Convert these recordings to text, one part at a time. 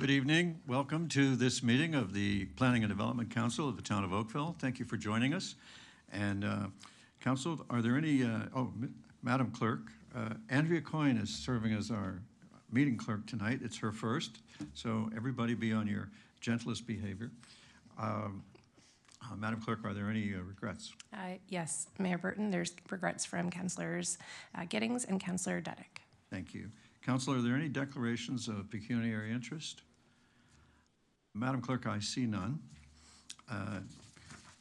Good evening. Welcome to this meeting of the Planning and Development Council of the Town of Oakville. Thank you for joining us. And Council, are there any, Madam Clerk, Andrea Coyne is serving as our meeting clerk tonight. It's her first, so everybody be on your gentlest behavior. Madam Clerk, are there any regrets? Yes, Mayor Burton, there's regrets from Councillors Giddings and Councillor Duddick. Thank you. Council, are there any declarations of pecuniary interest? Madam Clerk, I see none.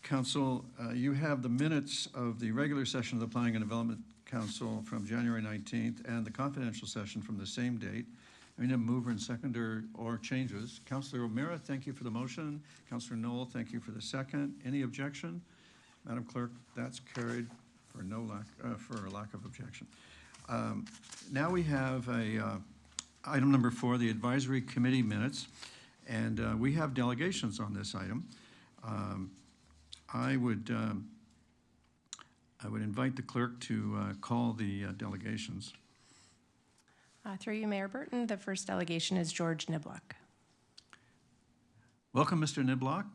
Council, you have the minutes of the regular session of the Planning and Development Council from January 19th and the confidential session from the same date. I mean, a mover and seconder or changes. Councillor O'Meara, thank you for the motion. Councillor Knoll, thank you for the second. Any objection? Madam Clerk, that's carried for for lack of objection. Now we have item number 4, the advisory committee minutes, and we have delegations on this item. I would invite the clerk to call the delegations. Through you, Mayor Burton, the first delegation is George Niblock. Welcome, Mr. Niblock.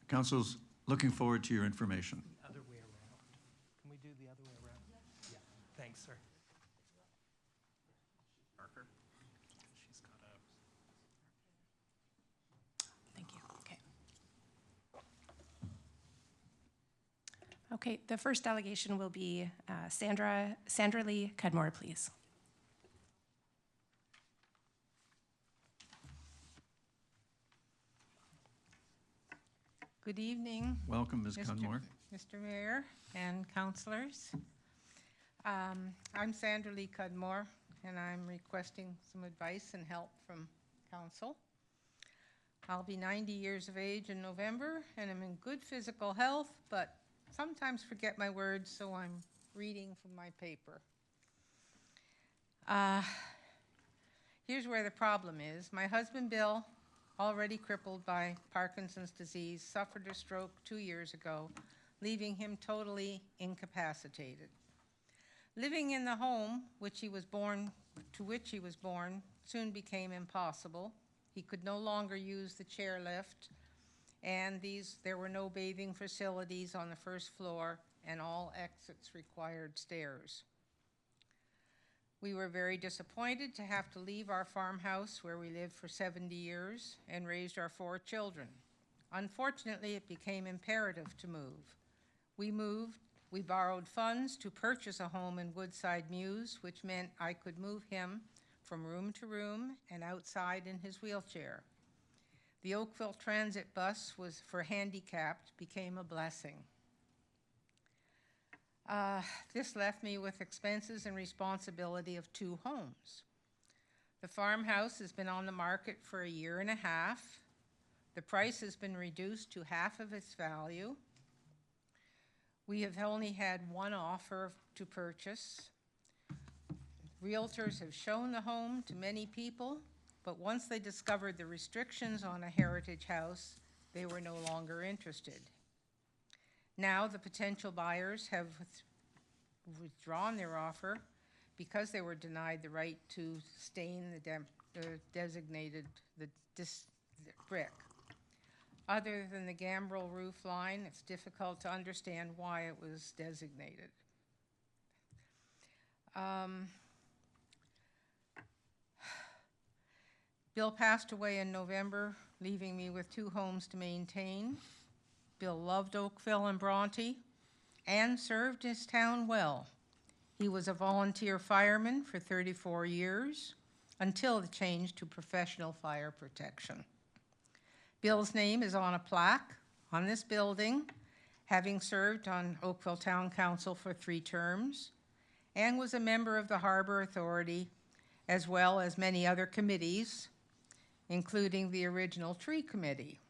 Council's looking forward to your information. The other way around. Can we do the other way around? Yeah. Thanks, sir. Parker. She's got a... Thank you. Okay. Okay, the first delegation will be Sandra Lee Cudmore, please. Good evening. Welcome, Ms. Cudmore. Mr. Mayor and councillors. I'm Sandra Lee Cudmore, and I'm requesting some advice and help from council. I'll be 90 years of age in November, and I'm in good physical health, but sometimes forget my words, so I'm reading from my paper. Here's where the problem is. My husband, Bill, already crippled by Parkinson's disease, suffered a stroke 2 years ago, leaving him totally incapacitated. Living in the home to which he was born soon became impossible. He could no longer use the chairlift, and there were no bathing facilities on the first floor, and all exits required stairs. We were very disappointed to have to leave our farmhouse where we lived for 70 years and raised our 4 children. Unfortunately, it became imperative to move. We borrowed funds to purchase a home in Woodside Mews, which meant I could move him from room to room and outside in his wheelchair. The Oakville transit bus for handicapped became a blessing. This left me with expenses and responsibility of 2 homes. The farmhouse has been on the market for 1.5 years. The price has been reduced to half of its value. We have only had 1 offer to purchase. Realtors have shown the home to many people, but once they discovered the restrictions on a heritage house, they were no longer interested. Now the potential buyers have withdrawn their offer because they were denied the right to stain the designated brick. Other than the gambrel roof line, it's difficult to understand why it was designated. Bill passed away in November, leaving me with 2 homes to maintain. Bill loved Oakville and Bronte and served his town well. He was a volunteer fireman for 34 years until the change to professional fire protection. Bill's name is on a plaque on this building, having served on Oakville Town Council for 3 terms, and was a member of the Harbor Authority, as well as many other committees, including the original Tree Committee.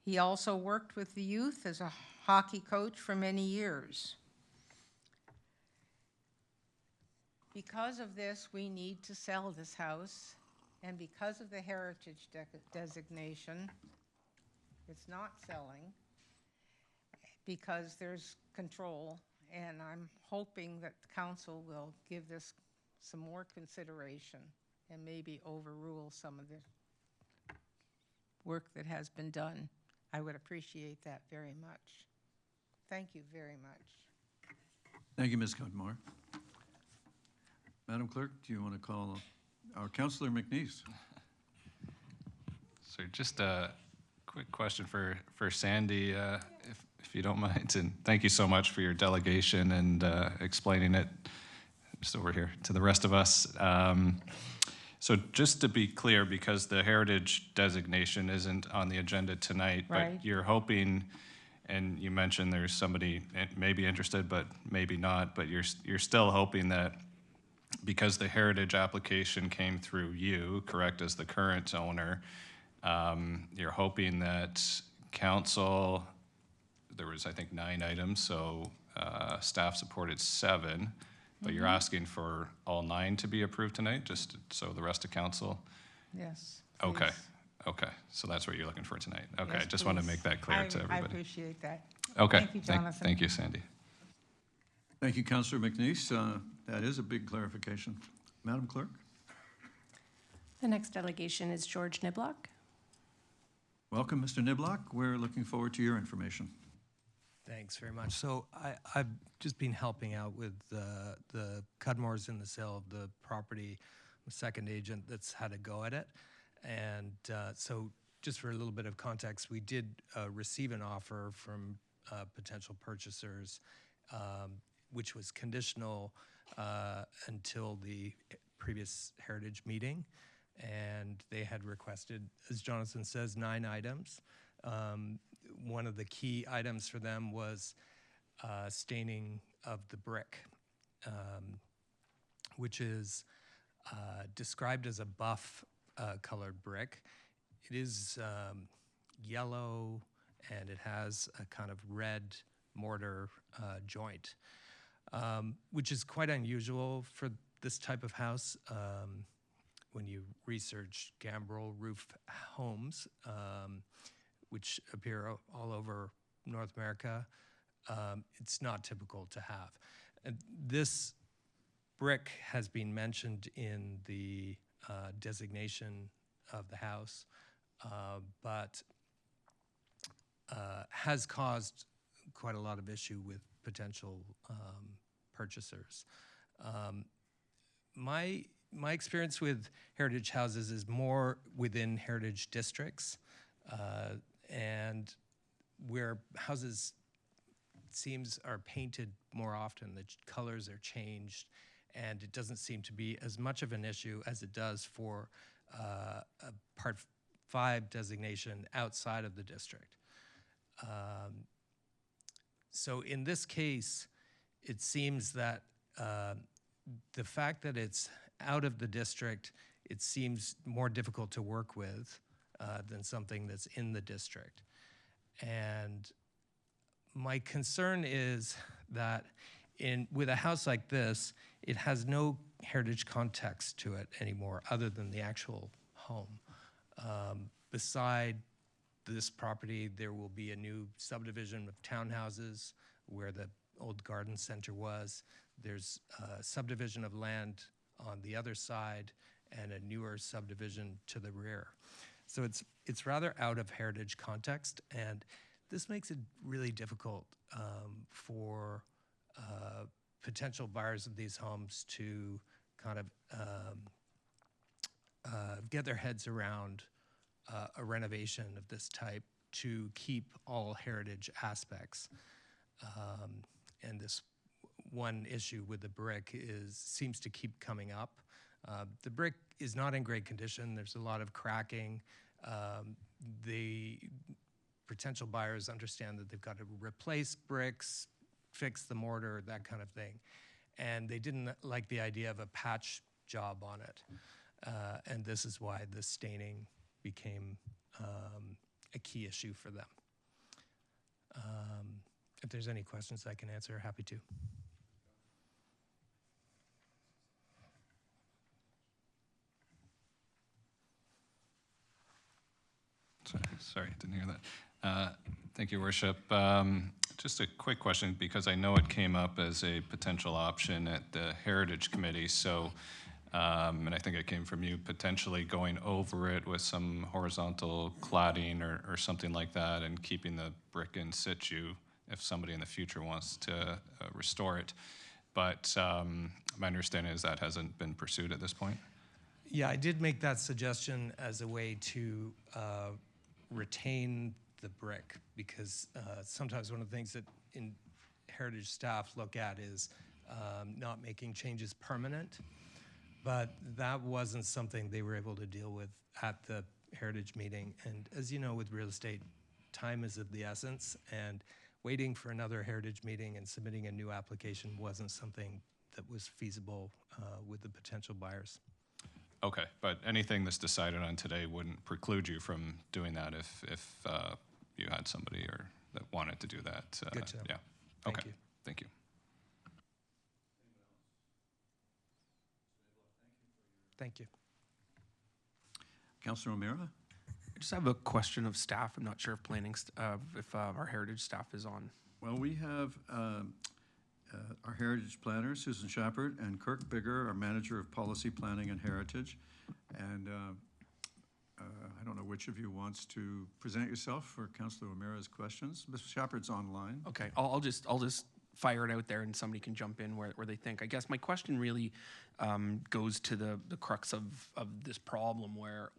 He also worked with the youth as a hockey coach for many years. Because of this, we need to sell this house, and because of the heritage designation, it's not selling because there's control, and I'm hoping that the council will give this some more consideration and maybe overrule some of the work that has been done. I would appreciate that very much. Thank you very much. Thank you, Ms. Cudmore. Madam Clerk, do you want to call our Councillor McNeese? So just a quick question for Sandy, if you don't mind, and thank you so much for your delegation and explaining it just over here to the rest of us. So just to be clear, because the heritage designation isn't on the agenda tonight, Right. but you're hoping, and you mentioned there's somebody maybe interested, but maybe not, but you're still hoping that because the heritage application came through you, correct, as the current owner, you're hoping that council, there was, I think, 9 items, so staff supported 7, but you're asking for all 9 to be approved tonight, just so the rest of council? Yes. Okay, please. okay, so that's what you're looking for tonight. Okay, Yes, just want to please. make that clear to I everybody. appreciate that. Okay, Thank you, Jonathan. thank you, Sandy. Thank you, Councillor McNeese. That is a big clarification. Madam Clerk? The next delegation is George Niblock. Welcome, Mr. Niblock. We're looking forward to your information. Thanks very much. So I've just been helping out with the Cudmores in the sale of the property. I'm a second agent that's had a go at it. And so just for a little bit of context, we did receive an offer from potential purchasers, which was conditional until the previous heritage meeting. And they had requested, as Jonathan says, 9 items. One of the key items for them was staining of the brick, which is described as a buff colored brick. It is yellow and it has a kind of red mortar joint, which is quite unusual for this type of house. When you research gambrel roof homes, which appear all over North America, it's not typical to have. And this brick has been mentioned in the designation of the house, but has caused quite a lot of issue with potential purchasers. My experience with heritage houses is more within heritage districts, and where houses are painted more often, the colors are changed, and it doesn't seem to be as much of an issue as it does for a Part 5 designation outside of the district. So in this case, it seems that the fact that it's out of the district, it seems more difficult to work with than something that's in the district. And my concern is that with a house like this, it has no heritage context to it anymore other than the actual home. Beside this property, there will be a new subdivision of townhouses where the old garden center was. There's a subdivision of land on the other side and a newer subdivision to the rear. So it's rather out of heritage context, and this makes it really difficult for potential buyers of these homes to kind of get their heads around a renovation of this type to keep all heritage aspects. And this one issue with the brick seems to keep coming up. The brick is not in great condition. There's a lot of cracking. The potential buyers understand that they've got to replace bricks, fix the mortar, that kind of thing. And they didn't like the idea of a patch job on it. And this is why the staining became a key issue for them. If there's any questions I can answer, happy to. Sorry, didn't hear that. Thank you, Worship. Just a quick question, because I know it came up as a potential option at the Heritage Committee. So And I think it came from you potentially going over it with some horizontal cladding or something like that and keeping the brick in situ if somebody in the future wants to restore it. But my understanding is that hasn't been pursued at this point. Yeah, I did make that suggestion as a way to retain the brick, because sometimes one of the things that in heritage staff look at is not making changes permanent. But that wasn't something they were able to deal with at the heritage meeting. And as you know, with real estate, time is of the essence, and waiting for another heritage meeting and submitting a new application wasn't something that was feasible with the potential buyers. Okay, but anything that's decided on today wouldn't preclude you from doing that if you had somebody or that wanted to do that. Good to know. Yeah. Thank Okay. you. Thank you. Thank you. Councillor O'Meara? I just have a question of staff. I'm not sure if if our heritage staff is on. Well, we have our heritage planner, Susan Shepard, and Kirk Bigger, our manager of policy planning and heritage. And I don't know which of you wants to present yourself for Councillor O'Meara's questions. Ms. Shepard's online. Okay, I'll just fire it out there and somebody can jump in where they think. I guess my question really goes to the crux of this problem where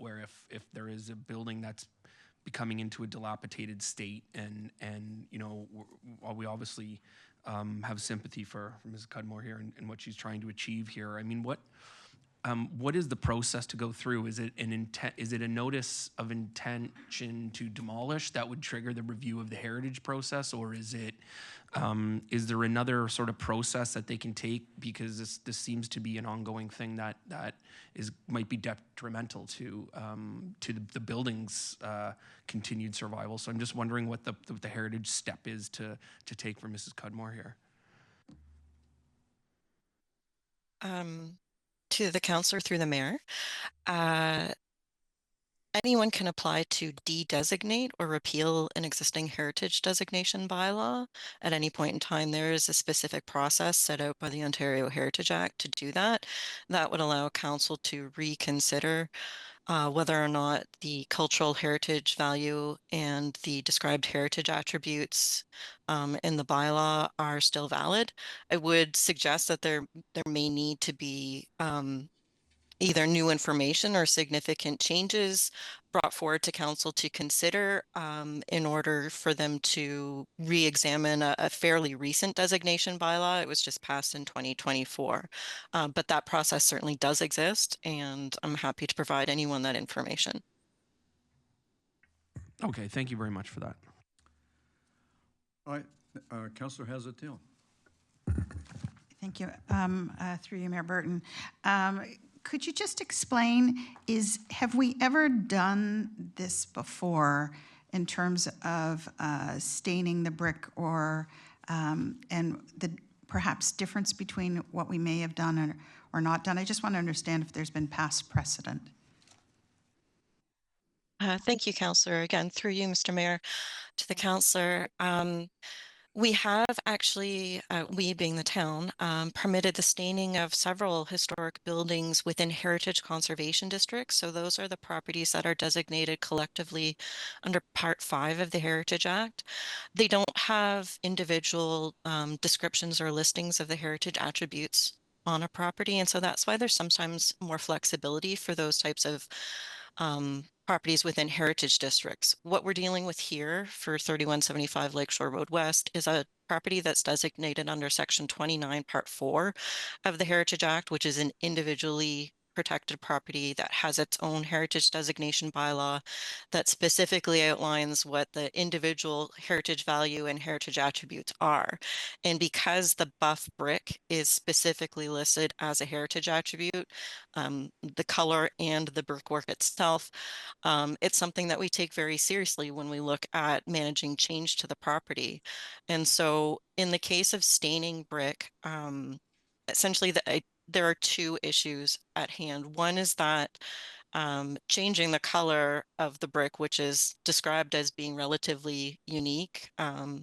if there is a building that's becoming into a dilapidated state and you know, while we obviously have sympathy for Ms. Cudmore here and what she's trying to achieve here, I mean, what is the process to go through? Is it an intent? Is it a notice of intention to demolish that would trigger the review of the heritage process, or is it? Is there another sort of process that they can take, because this seems to be an ongoing thing that might be detrimental to the building's continued survival? So I'm just wondering what the heritage step is to take for Mrs. Cudmore here. To the councillor through the mayor. Anyone can apply to de-designate or repeal an existing heritage designation bylaw at any point in time. There is a specific process set out by the Ontario Heritage Act to do that. That would allow council to reconsider whether or not the cultural heritage value and the described heritage attributes in the bylaw are still valid. I would suggest that there may need to be either new information or significant changes brought forward to council to consider in order for them to re-examine a fairly recent designation bylaw. It was just passed in 2024, but that process certainly does exist, and I'm happy to provide anyone that information. Okay, thank you very much for that. All right, Councillor Hazeltine. Thank you. Through you, Mayor Burton. Could you just explain, have we ever done this before in terms of staining the brick and the perhaps difference between what we may have done or not done? I just want to understand if there's been past precedent. Thank you, Councillor. Again, through you, Mr. Mayor, to the councillor. We have actually, we being the town, permitted the staining of several historic buildings within heritage conservation districts. So those are the properties that are designated collectively under Part 5 of the Heritage Act. They don't have individual descriptions or listings of the heritage attributes on a property. And so that's why there's sometimes more flexibility for those types of properties within heritage districts. What we're dealing with here for 3175 Lakeshore Road West is a property that's designated under Section 29, Part 4 of the Heritage Act, which is an individually protected property that has its own heritage designation bylaw that specifically outlines what the individual heritage value and heritage attributes are. And because the buff brick is specifically listed as a heritage attribute, the color and the brickwork itself, it's something that we take very seriously when we look at managing change to the property. And so in the case of staining brick, essentially there are two issues at hand. One is that changing the color of the brick, which is described as being relatively unique. I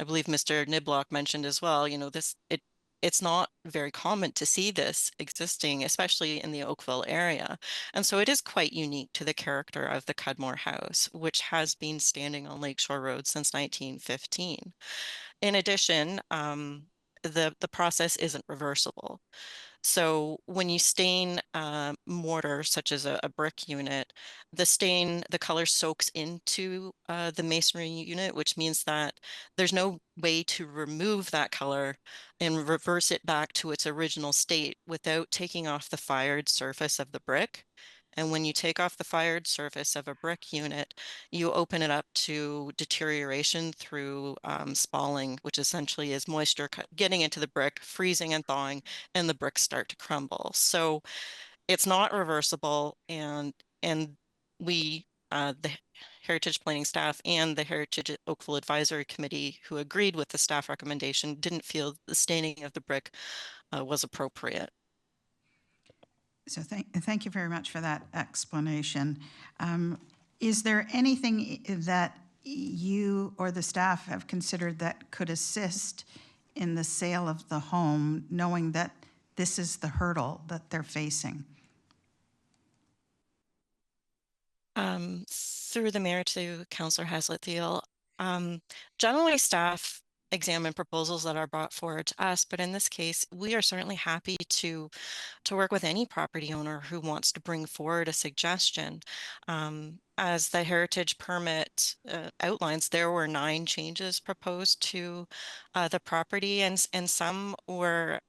believe Mr. Niblock mentioned as well, you know, it's not very common to see this existing, especially in the Oakville area. And so it is quite unique to the character of the Cudmore House, which has been standing on Lakeshore Road since 1915. In addition, the process isn't reversible. So when you stain mortar, such as a brick unit, the color soaks into the masonry unit, which means that there's no way to remove that color and reverse it back to its original state without taking off the fired surface of the brick. And when you take off the fired surface of a brick unit, you open it up to deterioration through spalling, which essentially is moisture getting into the brick, freezing and thawing, and the bricks start to crumble. So it's not reversible, and we, the Heritage Planning staff and the Heritage Oakville Advisory Committee, who agreed with the staff recommendation, didn't feel the staining of the brick was appropriate. So thank you very much for that explanation. Is there anything that you or the staff have considered that could assist in the sale of the home, knowing that this is the hurdle that they're facing? Through the mayor to Councillor Haslett-Thiel, generally staff examine proposals that are brought forward to us, but in this case, we are certainly happy to work with any property owner who wants to bring forward a suggestion. As the heritage permit outlines, there were 9 changes proposed to the property, and some were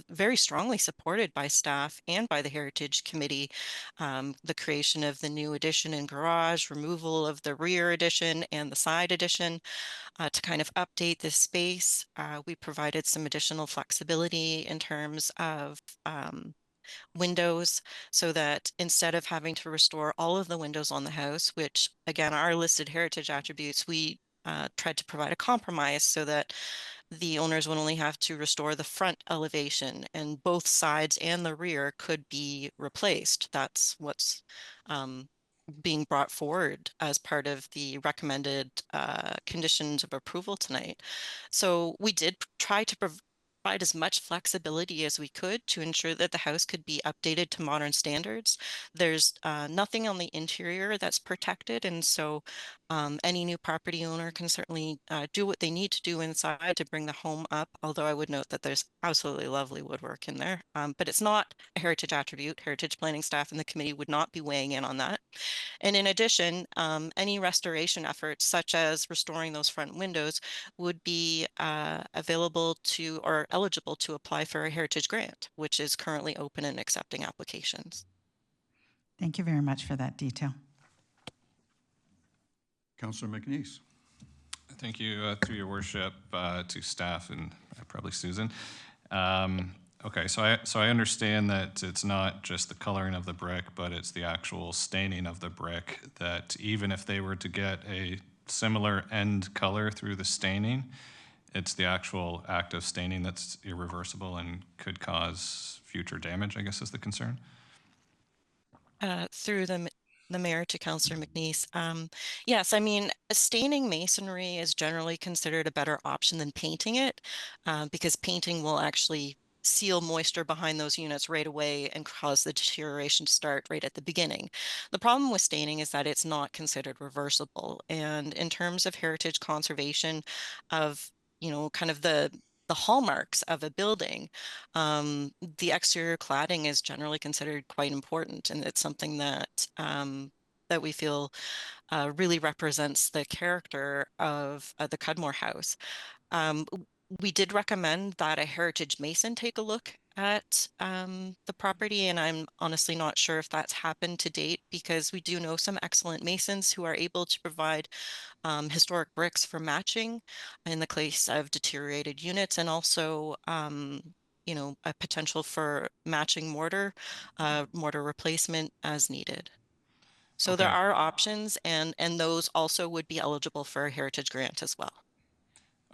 very strongly supported by staff and by the Heritage Committee. The creation of the new addition and garage, removal of the rear addition and the side addition to kind of update this space. We provided some additional flexibility in terms of windows, so that instead of having to restore all of the windows on the house, which again are listed heritage attributes, we tried to provide a compromise so that the owners would only have to restore the front elevation, and both sides and the rear could be replaced. That's what's being brought forward as part of the recommended conditions of approval tonight. So we did try to provide as much flexibility as we could to ensure that the house could be updated to modern standards. There's nothing on the interior that's protected, and so any new property owner can certainly do what they need to do inside to bring the home up, although I would note that there's absolutely lovely woodwork in there. But it's not a heritage attribute. Heritage planning staff and the committee would not be weighing in on that. And in addition, any restoration efforts, such as restoring those front windows, would be available to or eligible to apply for a heritage grant, which is currently open and accepting applications. Thank you very much for that detail. Councillor McNeese. Thank you, through your worship, to staff and probably Susan. Okay, so I understand that it's not just the coloring of the brick, but it's the actual staining of the brick, that even if they were to get a similar end color through the staining, it's the actual act of staining that's irreversible and could cause future damage, I guess is the concern. Through the mayor to Councillor McNeese. Yes, I mean, staining masonry is generally considered a better option than painting it, because painting will actually seal moisture behind those units right away and cause the deterioration to start right at the beginning. The problem with staining is that it's not considered reversible. And in terms of heritage conservation of, kind of the hallmarks of a building, the exterior cladding is generally considered quite important, and it's something that that we feel really represents the character of the Cudmore House. We did recommend that a heritage mason take a look at the property, and I'm honestly not sure if that's happened to date, because we do know some excellent masons who are able to provide historic bricks for matching in the case of deteriorated units, and also a potential for matching mortar replacement as needed. So there Okay. are options, and those also would be eligible for a heritage grant as well.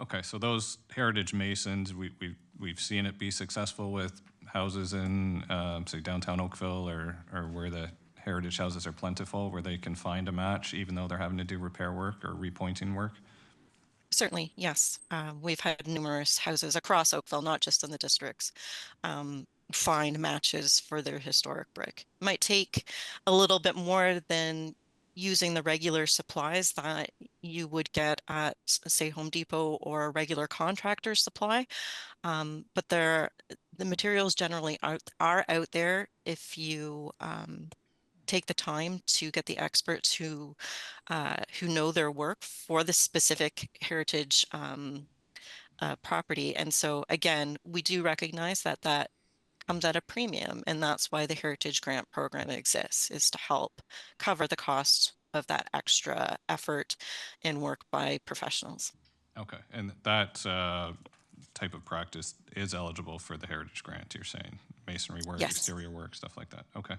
Okay, so those heritage masons, we've seen it be successful with houses in, say, downtown Oakville, or where the heritage houses are plentiful, where they can find a match even though they're having to do repair work or repointing work? certainly, yes. We've had numerous houses across Oakville, not just in the districts, find matches for their historic brick. Might take a little bit more than using the regular supplies that you would get at, say, Home Depot or a regular contractor supply. But the materials generally are out there if you take the time to get the experts who know their work for the specific heritage property. And so again, we do recognize that that comes at a premium, and that's why the Heritage Grant Program exists, is to help cover the cost of that extra effort and work by professionals. Okay, and that type of practice is eligible for the Heritage Grant, you're saying? Masonry work, Yes. exterior work, stuff like that. Okay.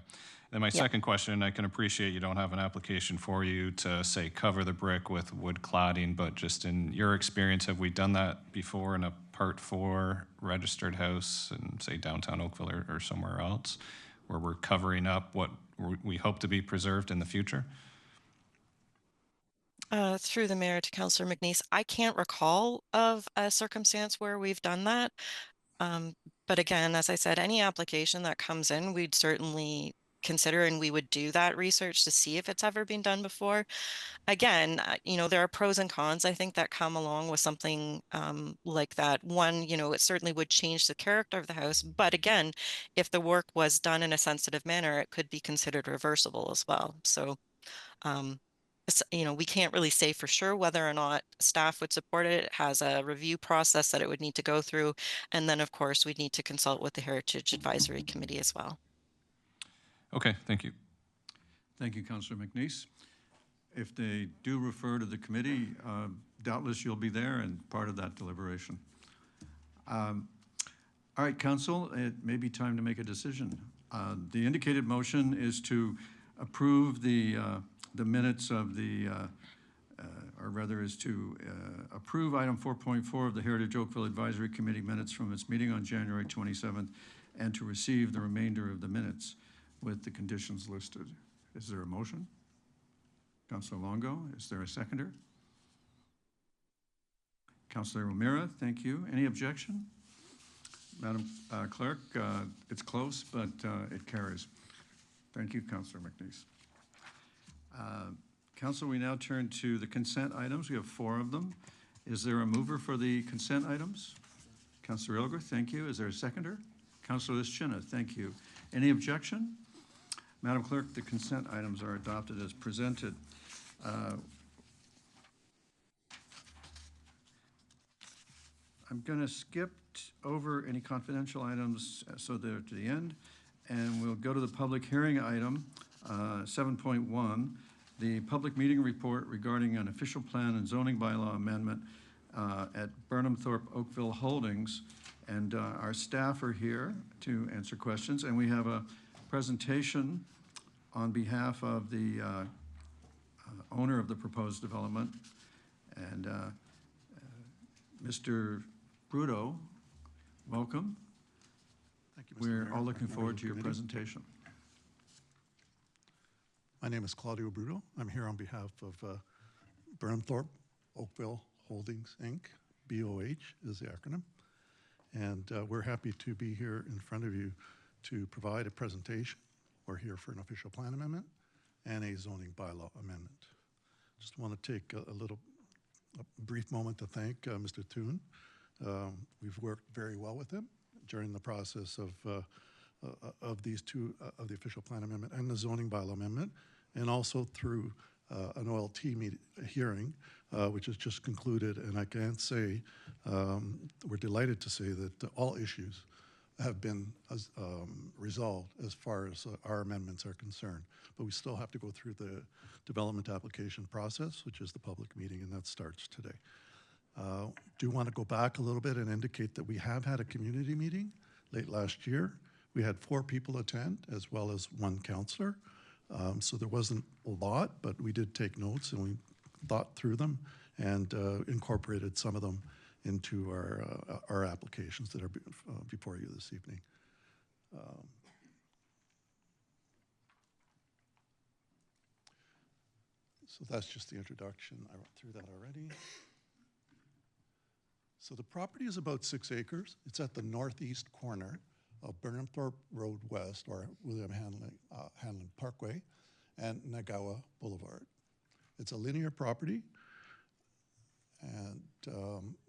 Then my Yep. second question, I can appreciate you don't have an application for you to, say, cover the brick with wood cladding, but just in your experience, have we done that before in a Part 4 registered house in, say, downtown Oakville or somewhere else, where we're covering up what we hope to be preserved in the future? Through the mayor to Councillor McNeese, I can't recall of a circumstance where we've done that. But again, as I said, any application that comes in, we'd certainly consider, and we would do that research to see if it's ever been done before. Again, there are pros and cons, I think, that come along with something like that. One, it certainly would change the character of the house. But again, if the work was done in a sensitive manner, it could be considered reversible as well. So we can't really say for sure whether or not staff would support it. It has a review process that it would need to go through. And then, of course, we'd need to consult with the Heritage Advisory Committee as well. Okay, thank you. Thank you, Councillor McNeese. If they do refer to the committee, doubtless you'll be there and part of that deliberation. All right, Council, it may be time to make a decision. The indicated motion is to approve the minutes of the, or rather is to approve item 4.4 of the Heritage Oakville Advisory Committee minutes from its meeting on January 27th and to receive the remainder of the minutes with the conditions listed. Is there a motion? Councillor Longo, is there a seconder? Councillor O'Meara, thank you. Any objection? Madam Clerk, it's close, but it carries. Thank you, Councillor McNeese. Council, we now turn to the consent items. We have 4 of them. Is there a mover for the consent items? Councillor Ilger, thank you. Is there a seconder? Councillor Lischina, thank you. Any objection? Madam Clerk, the consent items are adopted as presented. I'm going to skip over any confidential items so they're to the end, and we'll go to the public hearing item, 7.1, the public meeting report regarding an official plan and zoning bylaw amendment at Burnham Thorpe Oakville Holdings. And our staff are here to answer questions, and we have a presentation on behalf of the owner of the proposed development. And Mr. Bruto, welcome. Thank you, Mr. We're Mayor, all looking members forward of to your the committee. presentation. My name is Claudio Bruto. I'm here on behalf of Burnham Thorpe Oakville Holdings, Inc. BOH is the acronym. And we're happy to be here in front of you to provide a presentation. We're here for an official plan amendment and a zoning bylaw amendment. Just want to take a brief moment to thank Mr. Toon. We've worked very well with him during the process of these two, of the official plan amendment and the zoning bylaw amendment, and also through an OLT hearing, which has just concluded. And I can say, we're delighted to say that all issues have been resolved as far as our amendments are concerned. But we still have to go through the development application process, which is the public meeting, and that starts today. Do want to go back a little bit and indicate that we have had a community meeting late last year. We had 4 people attend, as well as 1 counselor. So there wasn't a lot, but we did take notes and we thought through them and incorporated some of them into our applications that are before you this evening. So that's just the introduction. I went through that already. So the property is about 6 acres. It's at the northeast corner of Burnhamthorpe Road West, or William Hanlon Parkway, and Nagawa Boulevard. It's a linear property, and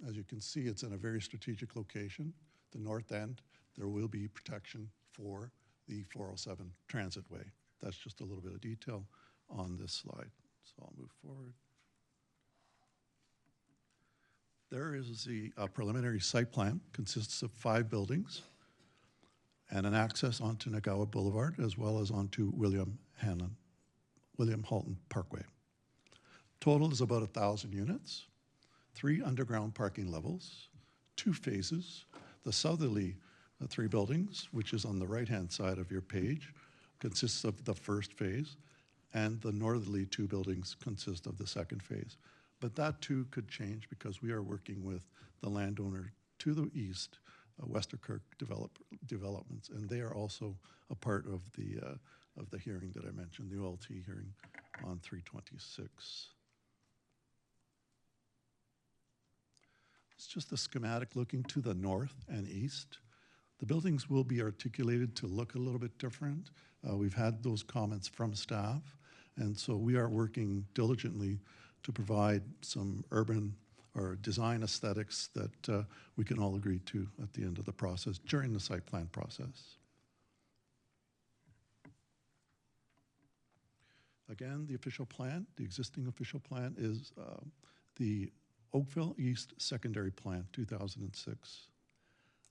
as you can see, it's in a very strategic location. The north end, there will be protection for the 407 transit way. That's just a little bit of detail on this slide. So I'll move forward. There is the preliminary site plan, consists of 5 buildings and an access onto Nagawa Boulevard, as well as onto William Halton Parkway. Total is about 1,000 units, 3 underground parking levels, 2 phases. The southerly 3 buildings, which is on the right-hand side of your page, consists of the first phase, and the northerly 2 buildings consist of the second phase. But that too could change because we are working with the landowner to the east, Westerkirk Developments, and they are also a part of the hearing that I mentioned, the OLT hearing on 326. It's just a schematic looking to the north and east. The buildings will be articulated to look a little bit different. We've had those comments from staff, and so we are working diligently to provide some urban or design aesthetics that we can all agree to at the end of the process, during the site plan process. Again, the official plan, the existing official plan is the Oakville East Secondary Plan, 2006.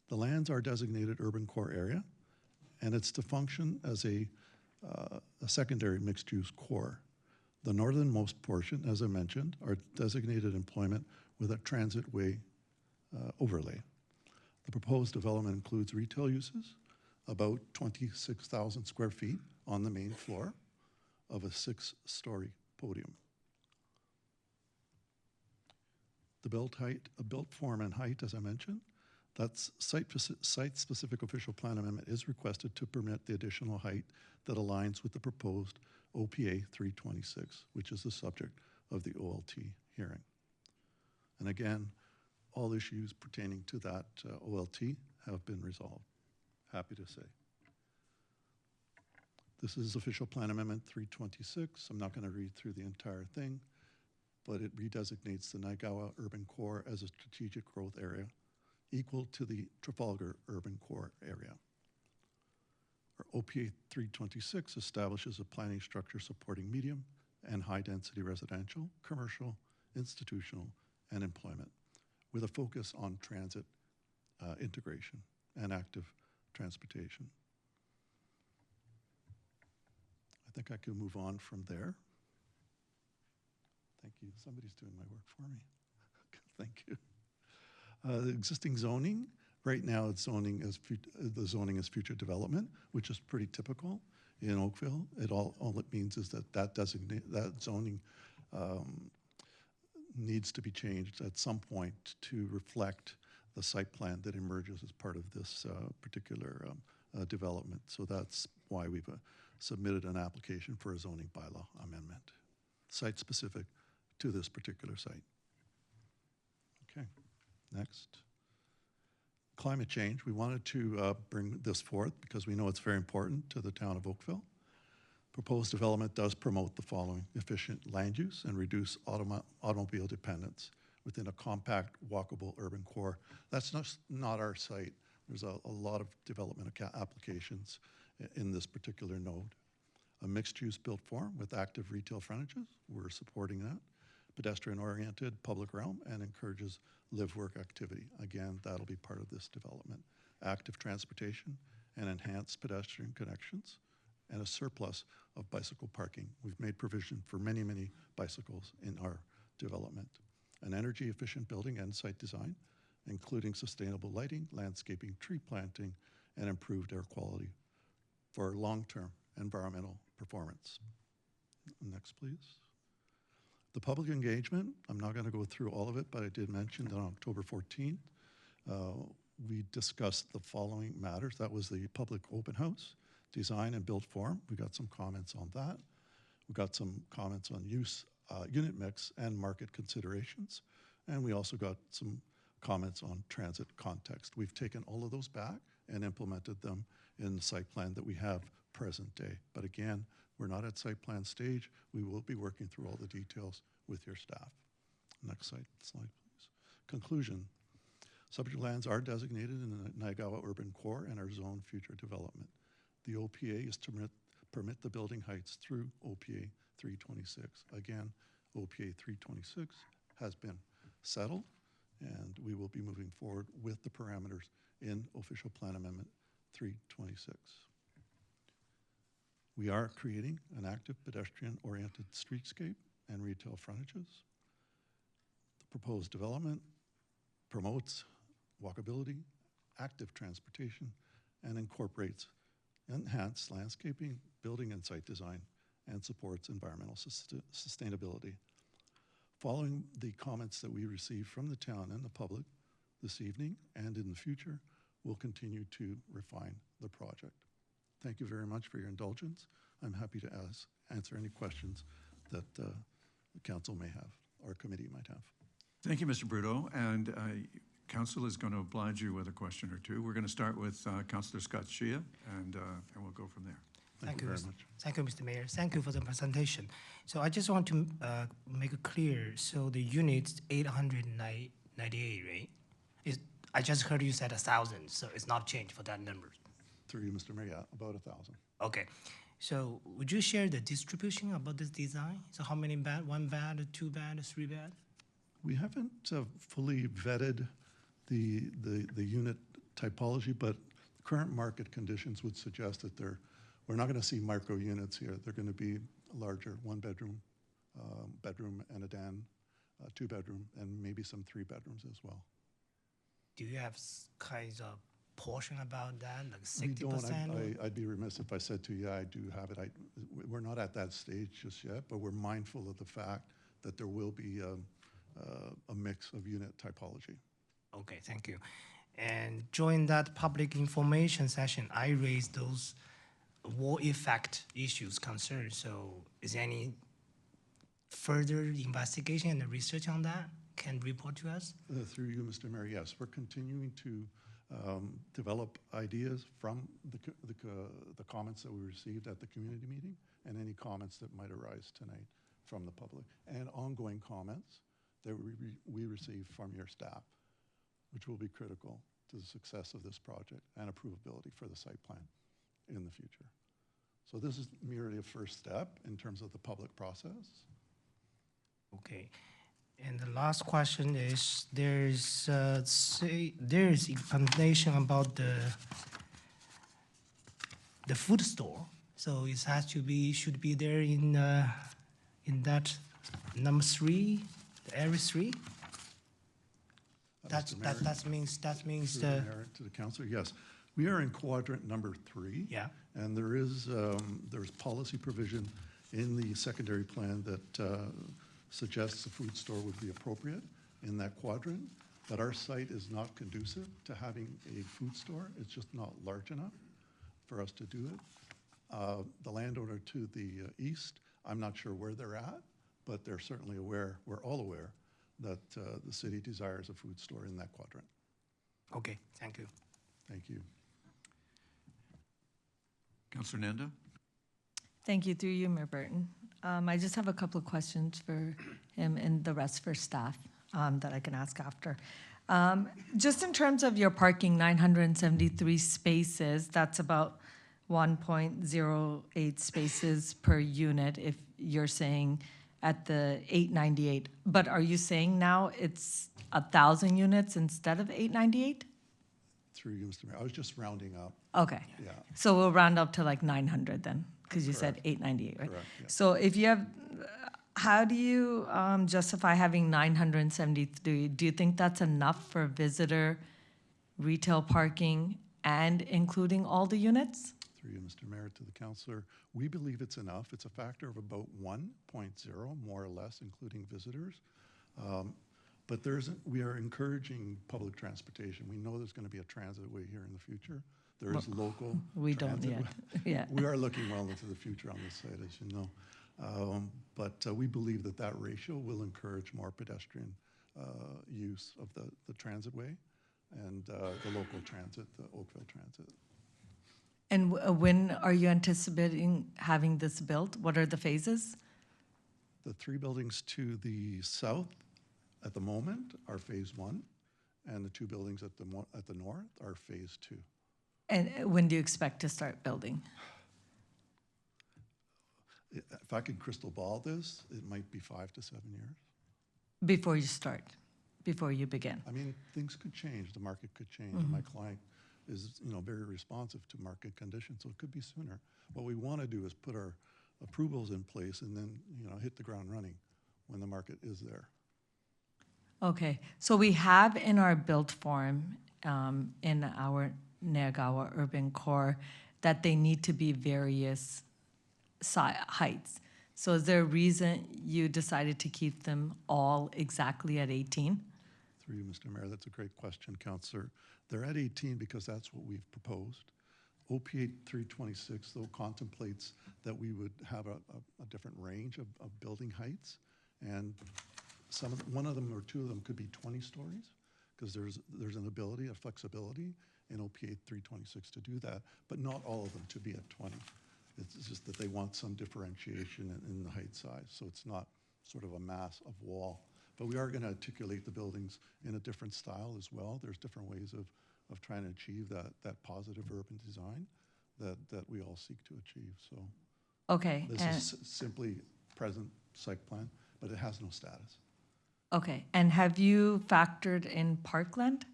The lands are designated urban core area, and it's to function as a secondary mixed-use core. The northernmost portion, as I mentioned, are designated employment with a transit way overlay. The proposed development includes retail uses, about 26,000 square feet on the main floor of a 6-story podium. The built form and height, as I mentioned, that's site-specific official plan amendment is requested to permit the additional height that aligns with the proposed OPA 326, which is the subject of the OLT hearing. And again, all issues pertaining to that OLT have been resolved. Happy to say. This is official plan amendment 326. I'm not going to read through the entire thing, but it redesignates the Nagawa urban core as a strategic growth area equal to the Trafalgar urban core area. Our OPA 326 establishes a planning structure supporting medium and high-density residential, commercial, institutional, and employment, with a focus on transit integration and active transportation. I think I can move on from there. Thank you. Somebody's doing my work for me. Thank you. The existing zoning, right now it's the zoning is future development, which is pretty typical in Oakville. All it means is that zoning needs to be changed at some point to reflect the site plan that emerges as part of this particular development. So that's why we've submitted an application for a zoning bylaw amendment, site-specific to this particular site. Okay, next. Climate change. We wanted to bring this forth because we know it's very important to the town of Oakville. Proposed development does promote the following: efficient land use and reduce automobile dependence within a compact, walkable urban core. That's not our site. There's a lot of development applications in this particular node. A mixed-use built form with active retail frontages. We're supporting that. Pedestrian-oriented public realm and encourages live-work activity. Again, that'll be part of this development. Active transportation and enhanced pedestrian connections, and a surplus of bicycle parking. We've made provision for many, many bicycles in our development. An energy-efficient building and site design, including sustainable lighting, landscaping, tree planting, and improved air quality for long-term environmental performance. Next, please. The public engagement, I'm not going to go through all of it, but I did mention that on October 14th, we discussed the following matters. That was the public open house, design and build form. We got some comments on that. We got some comments on use, unit mix, and market considerations. And we also got some comments on transit context. We've taken all of those back and implemented them in the site plan that we have present day. But again, we're not at site plan stage. We will be working through all the details with your staff. Next slide, please. Conclusion. Subject lands are designated in the Naigawa Urban Core and are zoned future development. The OPA is to permit the building heights through OPA 326. Again, OPA 326 has been settled, and we will be moving forward with the parameters in Official Plan Amendment 326. We are creating an active pedestrian-oriented streetscape and retail frontages. The proposed development promotes walkability, active transportation, and incorporates enhanced landscaping, building and site design, and supports environmental sustainability. Following the comments that we received from the town and the public this evening and in the future, we'll continue to refine the project. Thank you very much for your indulgence. I'm happy to answer any questions that the council may have, or committee might have. Thank you, Mr. Bruto. And council is going to oblige you with a question or two. We're going to start with Councillor Scott Shea, and we'll go from there. Thank you very much. Thank you, Mr. Mayor. Thank you for the presentation. So I just want to make it clear. So the unit's 898, right? I just heard you said 1,000, so it's not changed for that number. Through you, Mr. Mayor, yeah, about 1,000. Okay. So would you share the distribution about this design? So how many bed? 1 bed, 2 bed, 3 bed? We haven't fully vetted the unit typology, but current market conditions would suggest that we're not going to see micro units here. They're going to be larger, 1 bedroom, bedroom and a den, 2 bedroom, and maybe some 3 bedrooms as well. Do you have kinds of portion about that, like 60%? We don't. I'd be remiss if I said to you, I do have it. We're not at that stage just yet, but we're mindful of the fact that there will be a mix of unit typology. Okay, thank you. And during that public information session, I raised those wall effect issues concerns. So is there any further investigation and research on that? Can report to us? Through you, Mr. Mayor, yes. We're continuing to develop ideas from the comments that we received at the community meeting and any comments that might arise tonight from the public and ongoing comments that we receive from your staff, which will be critical to the success of this project and approvability for the site plan in the future. So this is merely a first step in terms of the public process. Okay. And the last question is, there's explanation about the food store. So it has to be, should be there in that number 3, the area 3. That means To the councillor, yes. We are in quadrant number 3. Yeah. And there is there's policy provision in the secondary plan that suggests a food store would be appropriate in that quadrant, but our site is not conducive to having a food store. It's just not large enough for us to do it. The landowner to the east, I'm not sure where they're at, but they're certainly aware, we're all aware, that the city desires a food store in that quadrant. Okay, thank you. Thank you. Councillor Nanda? Thank you, through you, Mayor Burton. I just have a couple of questions for him and the rest for staff that I can ask after. Just in terms of your parking, 973 spaces, that's about 1.08 spaces per unit if you're saying at the 898. But are you saying now it's 1,000 units instead of 898? Through you, Mr. Mayor. I was just rounding up. Okay. Yeah. So we'll round up to like 900 then, because you said 898, right? Correct, yeah. So if you have, how do you justify having 973? Do you think that's enough for visitor retail parking and including all the units? Through you, Mr. Mayor, to the councillor, we believe it's enough. It's a factor of about 1.0, more or less, including visitors. But we are encouraging public transportation. We know there's going to be a transit way here in the future. There is local We don't transit. yet, yeah. We are looking well into the future on this site, as you know. But we believe that ratio will encourage more pedestrian use of the transitway and the local transit, the Oakville transit. And when are you anticipating having this built? What are the phases? The 3 buildings to the south at the moment are phase 1, and the 2 buildings at the north are phase 2. And when do you expect to start building? If I could crystal ball this, it might be 5 to 7 years. Before you start, before you begin? I mean, things could change, the market could change. And my client is, very responsive to market conditions, so it could be sooner. What we want to do is put our approvals in place and then, hit the ground running when the market is there. Okay, so we have in our build form, in our Nagawa urban core, that they need to be various heights. So is there a reason you decided to keep them all exactly at 18? Through you, Mr. Mayor, that's a great question, Councillor. They're at 18 because that's what we've proposed. OP 326, though, contemplates that we would have a different range of building heights. And one of them or 2 of them could be 20 stories, because there's an ability, a flexibility in OP 326 to do that, but not all of them to be at 20. It's just that they want some differentiation in the height size, so it's not sort of a mass of wall. But we are going to articulate the buildings in a different style as well. There's different ways of trying to achieve that positive urban design that we all seek to achieve. So Okay. this is simply present site plan, but it has no status. Okay, and have you factored in parkland?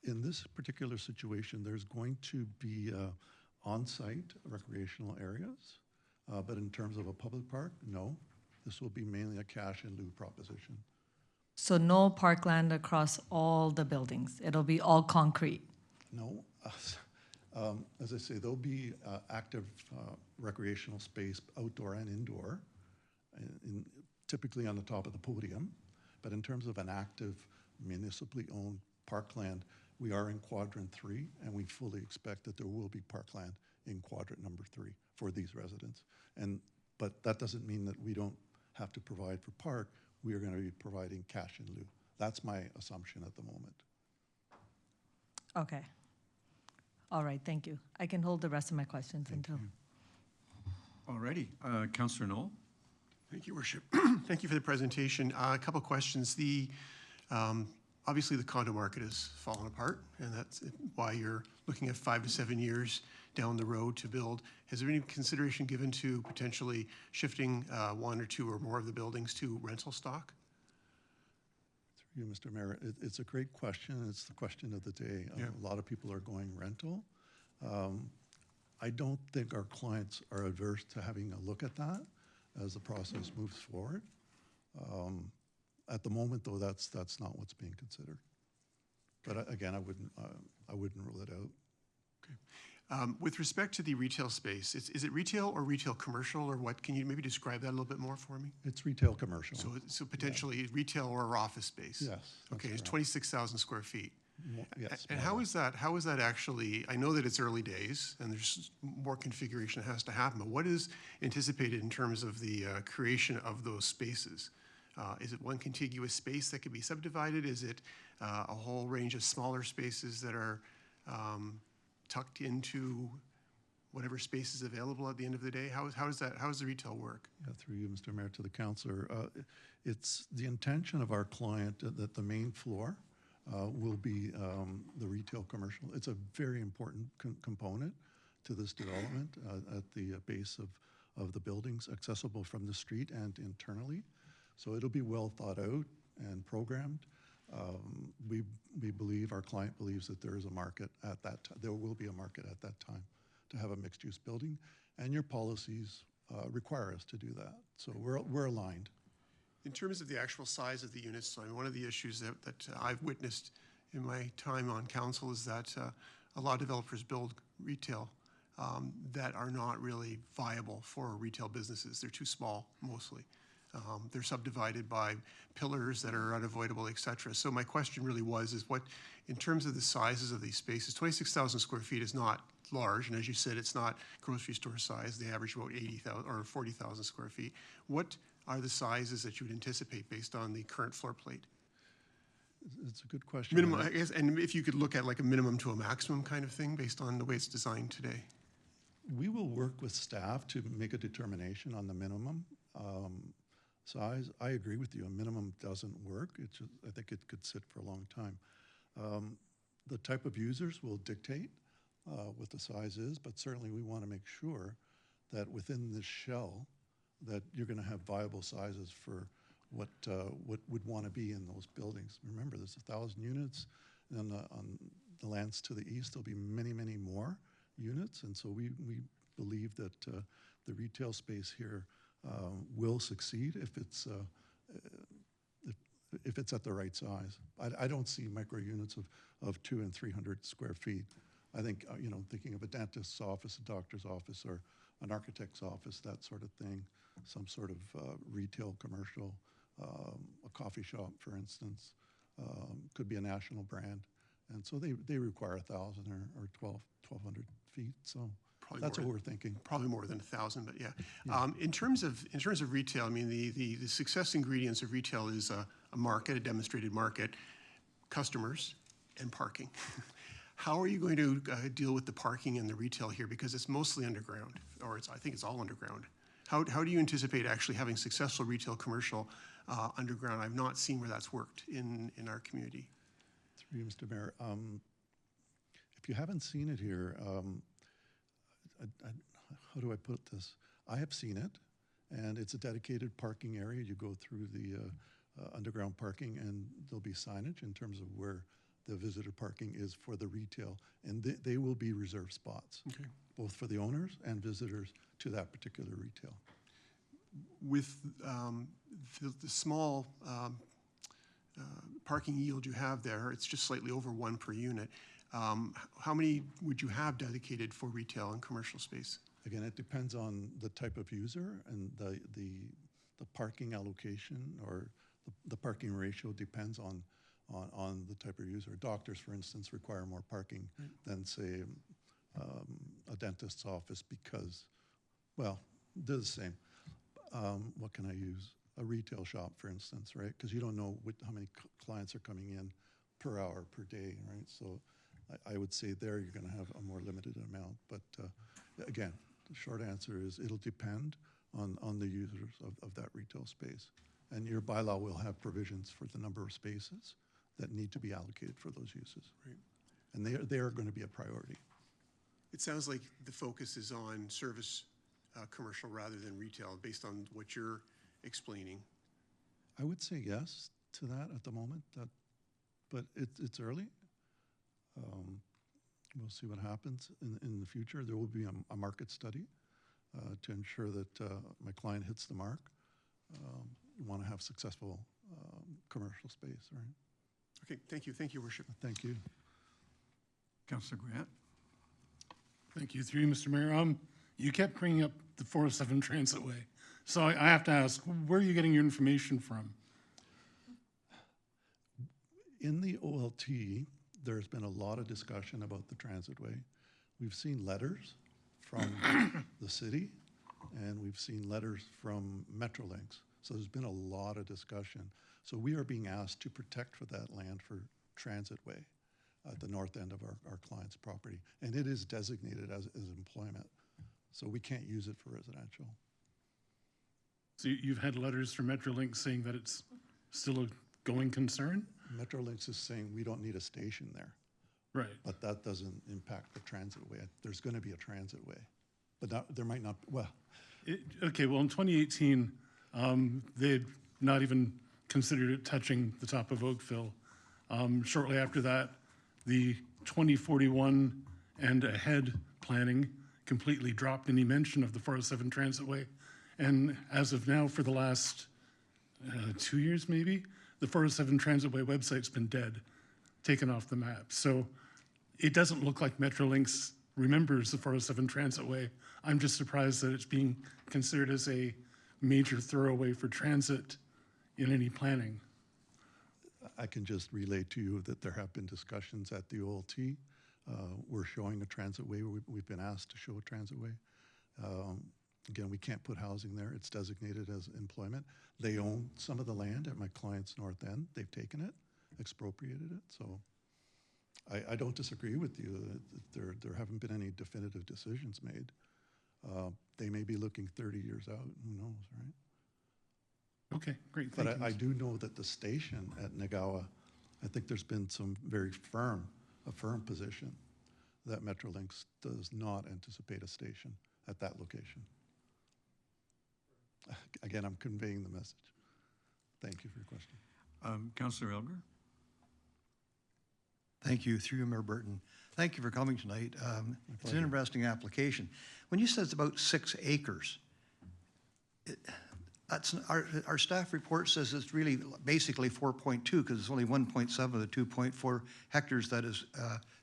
In this particular situation, there's going to be on-site recreational areas, but in terms of a public park, no. This will be mainly a cash in lieu proposition. So no parkland across all the buildings? It'll be all concrete? No. As I say, there'll be active recreational space, outdoor and indoor, typically on the top of the podium. But in terms of an active municipally owned parkland, we are in quadrant 3, and we fully expect that there will be parkland in quadrant number 3 for these residents. But that doesn't mean that we don't have to provide for park. We are going to be providing cash in lieu. That's my assumption at the moment. Okay. All right, thank you. I can hold the rest of my questions until. All righty. Councillor Knoll? Thank you, Worship. Thank you for the presentation. A couple questions. Obviously, the condo market has fallen apart, and that's why you're looking at 5 to 7 years down the road to build. Has there been any consideration given to potentially shifting 1 or 2 or more of the buildings to rental stock? Through you, Mr. Mayor, it's a great question. It's the question of the day. Yeah. A lot of people are going rental. I don't think our clients are adverse to having a look at that as the process moves forward. At the moment, though, that's not what's being considered. But again, I wouldn't rule it out. Okay. With respect to the retail space, is it retail or retail commercial, or what? Can you maybe describe that a little bit more for me? It's retail commercial. So potentially retail or office space? Yes. Okay, it's 26,000 square feet. Yes. And how is that actually, I know that it's early days and there's more configuration that has to happen, but what is anticipated in terms of the creation of those spaces? Is it one contiguous space that could be subdivided? Is it a whole range of smaller spaces that are tucked into whatever space is available at the end of the day? How does the retail work? Yeah, through you, Mr. Mayor, to the councillor. It's the intention of our client that the main floor will be the retail commercial. It's a very important component to this development at the base of the buildings, accessible from the street and internally. So it'll be well thought out and programmed. We believe, our client believes that there is a market at that time. There will be a market at that time to have a mixed-use building, and your policies require us to do that. So we're aligned. In terms of the actual size of the units, so one of the issues that I've witnessed in my time on council is that a lot of developers build retail that are not really viable for retail businesses. They're too small, mostly. They're subdivided by pillars that are unavoidable, et cetera. So my question really is what, in terms of the sizes of these spaces, 26,000 square feet is not large, and as you said, it's not grocery store size. They average about 80,000 or 40,000 square feet. What are the sizes that you would anticipate based on the current floor plate? It's a good question. Minimum, I guess, and if you could look at like a minimum to a maximum kind of thing based on the way it's designed today. We will work with staff to make a determination on the minimum size. I agree with you, a minimum doesn't work. I think it could sit for a long time. The type of users will dictate what the size is, but certainly we want to make sure that within this shell that you're going to have viable sizes for what would want to be in those buildings. Remember, there's 1,000 units, and on the lands to the east, there'll be many, many more units, and so we believe that the retail space here will succeed if it's at the right size. I don't see micro units of 200 and 300 square feet. I think, thinking of a dentist's office, a doctor's office, or an architect's office, that sort of thing, some sort of retail, commercial, a coffee shop, for instance, could be a national brand. And so they require 1,000 or 1,200 feet. So probably that's what we're thinking. Probably more than 1,000, but yeah. In terms of retail, I mean, the success ingredients of retail is a market, a demonstrated market, customers, and parking. How are you going to deal with the parking and the retail here? Because it's mostly underground, or I think it's all underground. How do you anticipate actually having successful retail commercial underground? I've not seen where that's worked in our community. Through you, Mr. Mayor. If you haven't seen it here, how do I put this? I have seen it, and it's a dedicated parking area. You go through the underground parking, and there'll be signage in terms of where the visitor parking is for the retail, and they will be reserved spots, both for the owners and visitors to that particular retail. With the small parking yield you have there, it's just slightly over 1 per unit. How many would you have dedicated for retail and commercial space? Again, it depends on the type of user, and the parking allocation or the parking ratio depends on the type of user. Doctors, for instance, require more parking than, say, a dentist's office because, well, they're the same. What can I use? A retail shop, for instance, right? Because you don't know how many clients are coming in per hour, per day, right? So I would say there you're going to have a more limited amount. But again, the short answer is it'll depend on the users of that retail space. And your bylaw will have provisions for the number of spaces that need to be allocated for those uses. Right. And they are going to be a priority. It sounds like the focus is on service commercial rather than retail based on what you're explaining. I would say yes to that at the moment, but it's early. We'll see what happens in the future. There will be a market study to ensure that my client hits the mark. We want to have successful commercial space, right? Okay, thank you. Thank you, Worship. Thank you. Councillor Grant. Thank you. Through you, Mr. Mayor. You kept bringing up the 407 Transitway. So I have to ask, where are you getting your information from? In the OLT, there's been a lot of discussion about the Transitway. We've seen letters from the city, and we've seen letters from Metrolinx. So there's been a lot of discussion. So we are being asked to protect for that land for Transitway at the north end of our client's property. And it is designated as employment. So we can't use it for residential. So you've had letters from Metrolinx saying that it's still a going concern? Metrolinx is saying we don't need a station there. Right. But that doesn't impact the Transitway. There's going to be a Transitway. But there might not, well. Okay, well, in 2018, they'd not even considered it touching the top of Oakville. Shortly after that, the 2041 and ahead planning completely dropped any mention of the 407 Transitway. And as of now, for the last 2 years maybe, the 407 Transitway website's been dead, taken off the map. So it doesn't look like Metrolinx remembers the 407 Transitway. I'm just surprised that it's being considered as a major thoroughway for transit in any planning. I can just relay to you that there have been discussions at the OLT. We're showing a transit way. We've been asked to show a transit way. Again, we can't put housing there. It's designated as employment. They own some of the land at my client's north end. They've taken it, expropriated it. So I don't disagree with you. There haven't been any definitive decisions made. They may be looking 30 years out. Who knows, right? Okay, great, thank But you. I do know that the station at Nagawa, I think there's been some very firm position that Metrolinx does not anticipate a station at that location. Again, I'm conveying the message. Thank you for your question. Councillor Elgar? Thank you, through you, Mayor Burton. Thank you for coming tonight. It's an pleasure. interesting application. When you said it's about 6 acres, that's, our staff report says it's really basically 4.2 because it's only 1.7 of the 2.4 hectares that is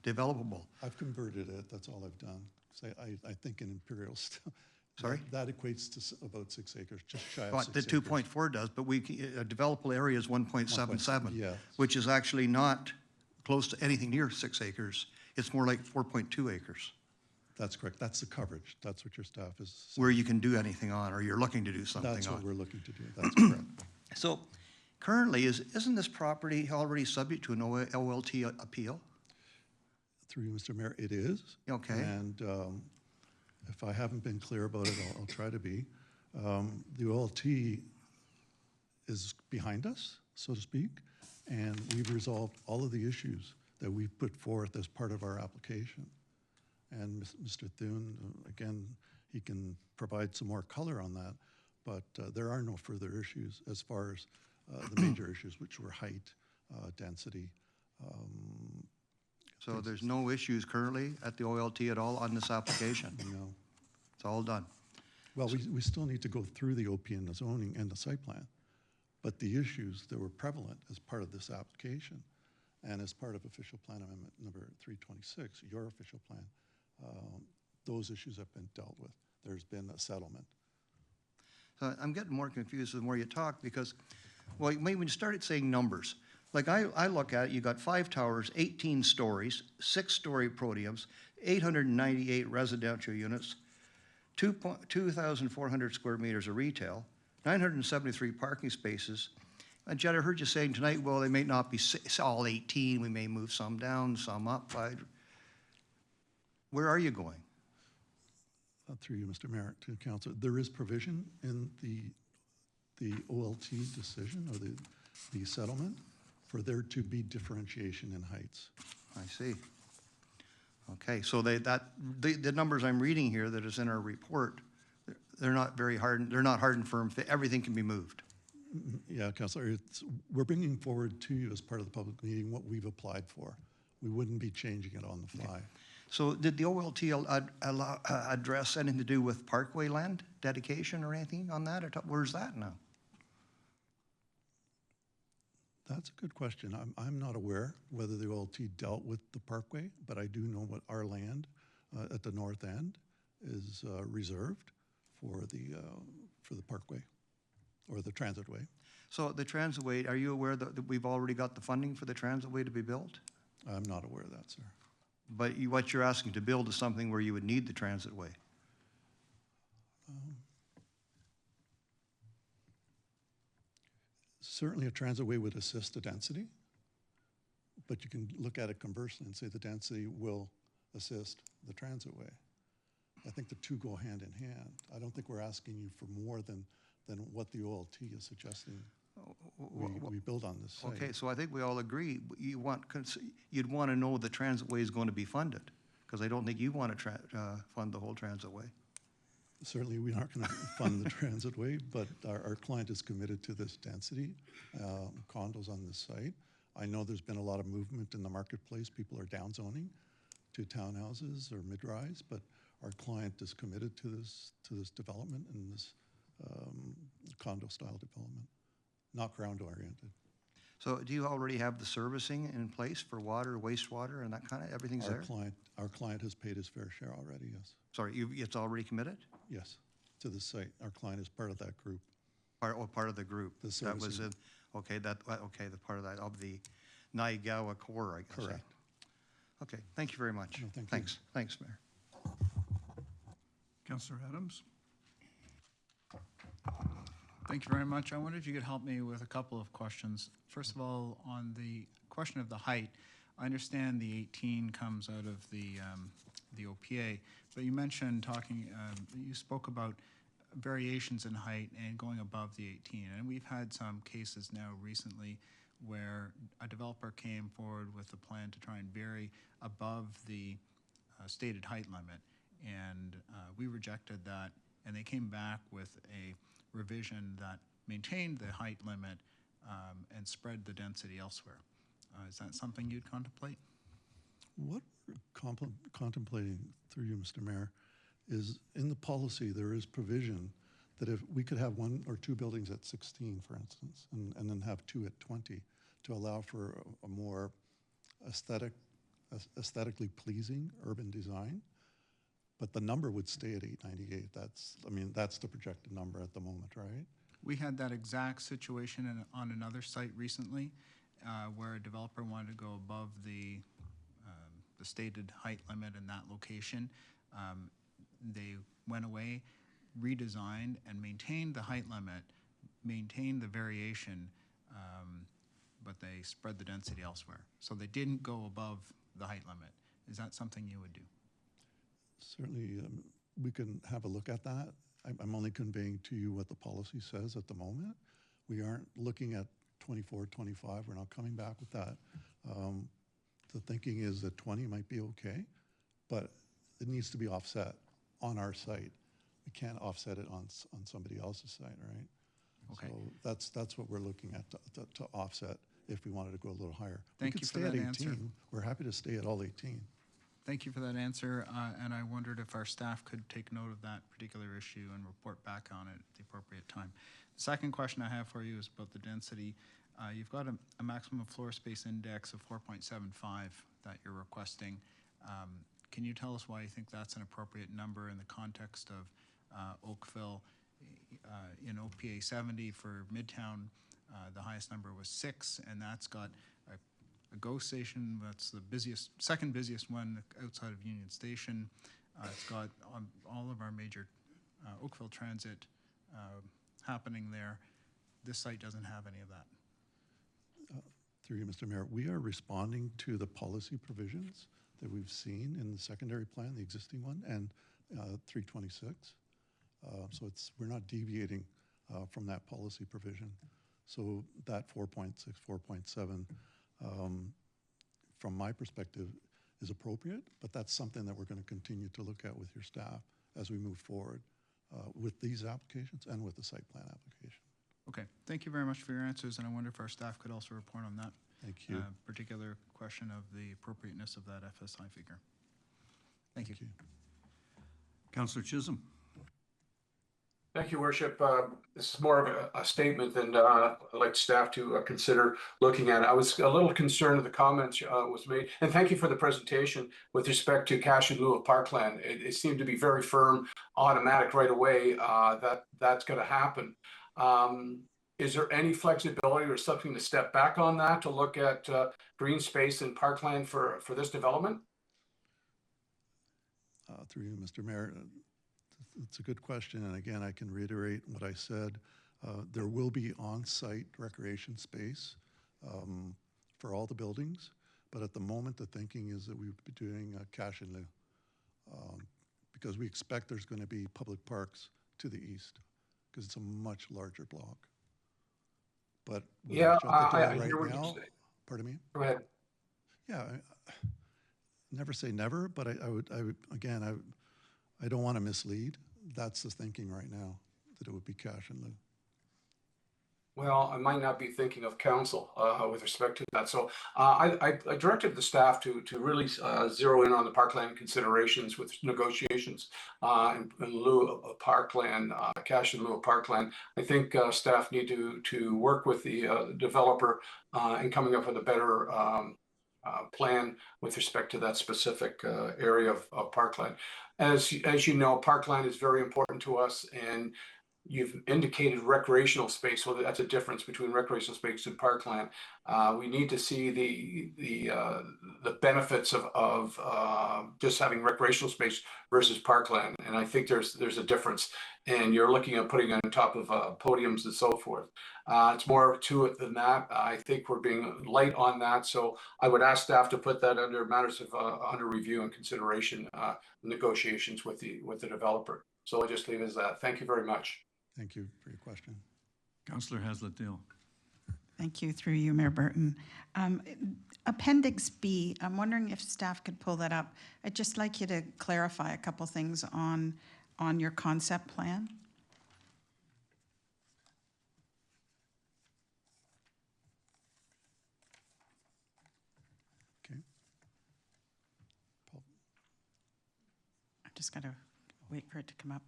developable. I've converted it, that's all I've done. So I think in imperial stuff. Sorry? That equates to about 6 acres, just shy of But 6 the acres. 2.4 does, but a developable area is 1.77, yes. which is actually not close to anything near 6 acres. It's more like 4.2 acres, That's correct, that's the coverage. That's what your staff is saying. where you can do anything on, or you're looking to do something on. That's what we're looking to do, that's correct. So currently, isn't this property already subject to an OLT appeal? Through you, Mr. Mayor, it is. Okay. And if I haven't been clear about it, I'll try to be. The OLT is behind us, so to speak, and we've resolved all of the issues that we've put forth as part of our application. And Mr. Thune, again, he can provide some more color on that, but there are no further issues as far as the major issues, which were height, density. So there's no issues currently at the OLT at all on this application? No. It's all done. Well, we still need to go through the OP and the zoning and the site plan, but the issues that were prevalent as part of this application and as part of official plan amendment number 326, your official plan, those issues have been dealt with. There's been a settlement. So I'm getting more confused the more you talk because, well, when you started saying numbers, like I look at it, you got 5 towers, 18 stories, 6-story podiums, 898 residential units, 2,400 square meters of retail, 973 parking spaces. And Jed, I heard you saying tonight, well, they may not be all 18. We may move some down, some up. Where are you going? Through you, Mr. Mayor, to council, there is provision in the OLT decision or the settlement for there to be differentiation in heights. I see. Okay, so the numbers I'm reading here that is in our report, they're not very hard. They're not hard and firm. Everything can be moved. Yeah, Councillor, we're bringing forward to you as part of the public meeting what we've applied for. We wouldn't be changing it on the fly. So did the OLT address anything to do with parkway land dedication or anything on that? Where's that now? That's a good question. I'm not aware whether the OLT dealt with the parkway, but I do know what our land at the north end is reserved for the parkway or the transitway. So the transitway, are you aware that we've already got the funding for the transitway to be built? I'm not aware of that, sir. But what you're asking to build is something where you would need the transitway. Certainly a transitway would assist the density, but you can look at it conversely and say the density will assist the transitway. I think the two go hand in hand. I don't think we're asking you for more than what the OLT is suggesting we build on this site. Okay, so I think we all agree, you'd want to know the transitway is going to be funded, because I don't think you want to fund the whole transitway. Certainly, we aren't going to fund the transitway, but our client is committed to this density, condos on this site. I know there's been a lot of movement in the marketplace. People are downzoning to townhouses or mid-rise, but our client is committed to this development and this condo-style development, not ground-oriented. So do you already have the servicing in place for water, wastewater, and that kind of, everything's there? Our client has paid his fair share already, yes. Sorry, it's already committed? Yes, to the site. Our client is part of that group. Part of the group. The That was servicing. it, okay, the part of that, of the Naigawa Core, I guess. Correct. Okay, thank you very much. No, thank you. Thanks, thanks, Mayor. Councillor Adams? Thank you very much. I wondered if you could help me with a couple of questions. First of all, on the question of the height, I understand the 18 comes out of the OPA, but you mentioned you spoke about variations in height and going above the 18. And we've had some cases now recently where a developer came forward with a plan to try and vary above the stated height limit. And we rejected that, and they came back with a revision that maintained the height limit and spread the density elsewhere. Is that something you'd contemplate? What we're contemplating through you, Mr. Mayor, is in the policy there is provision that if we could have 1 or 2 buildings at 16, for instance, and then have 2 at 20 to allow for a more aesthetically pleasing urban design. But the number would stay at 898. That's the projected number at the moment, right? We had that exact situation on another site recently where a developer wanted to go above the stated height limit in that location. They went away, redesigned, and maintained the height limit, maintained the variation, but they spread the density elsewhere. So they didn't go above the height limit. Is that something you would do? Certainly, we can have a look at that. I'm only conveying to you what the policy says at the moment. We aren't looking at 24, 25. We're not coming back with that. The thinking is that 20 might be okay, but it needs to be offset on our site. We can't offset it on somebody else's site, right? Okay. So that's what we're looking at to offset if we wanted to go a little higher. Thank you for that answer. We're happy to stay at all 18. Thank you for that answer, and I wondered if our staff could take note of that particular issue and report back on it at the appropriate time. The second question I have for you is about the density. You've got a maximum floor space index of 4.75 that you're requesting. Can you tell us why you think that's an appropriate number in the context of Oakville? In OPA 70 for Midtown, the highest number was 6, and that's got a GO station. That's the second busiest one outside of Union Station. It's got all of our major Oakville transit happening there. This site doesn't have any of that. Through you, Mr. Mayor, we are responding to the policy provisions that we've seen in the secondary plan, the existing one, and 326. So we're not deviating from that policy provision. So that 4.6, 4.7, from my perspective, is appropriate, but that's something that we're going to continue to look at with your staff as we move forward with these applications and with the site plan application. Okay, thank you very much for your answers, and I wonder if our staff could also report on that Thank you. particular question of the appropriateness of that FSI figure. Thank you. Councillor Chisholm? Thank you, Worship. This is more of a statement than I'd like staff to consider looking at. I was a little concerned with the comments was made, and thank you for the presentation with respect to cash in lieu of parkland. It seemed to be very firm, automatic right away that's going to happen. Is there any flexibility or something to step back on that to look at green space and parkland for this development? Through you, Mr. Mayor, it's a good question. And again, I can reiterate what I said. There will be on-site recreation space for all the buildings. But at the moment, the thinking is that we would be doing cash in lieu because we expect there's going to be public parks to the east because it's a much larger block. But yeah, I right hear what now, you say. Pardon me? Go ahead. Yeah, never say never, but I would again, I don't want to mislead. That's the thinking right now, that it would be cash in lieu. Well, I might not be thinking of council with respect to that. So I directed the staff to really zero in on the parkland considerations with negotiations in lieu of parkland, cash in lieu of parkland. I think staff need to work with the developer in coming up with a better plan with respect to that specific area of parkland. As you know, parkland is very important to us, and you've indicated recreational space, so that's a difference between recreational space and parkland. We need to see the benefits of just having recreational space versus parkland, and I think there's a difference. And you're looking at putting on top of podiums and so forth. It's more to it than that. I think we're being light on that, so I would ask staff to put that under matters of under review and consideration, negotiations with the developer. So I'll just leave it as that. Thank you very much. Thank you for your question. Councillor Haslett-Deal. Thank you, through you, Mayor Burton. Appendix B, I'm wondering if staff could pull that up. I'd just like you to clarify a couple things on your concept plan. Okay. I just got to wait for it to come up.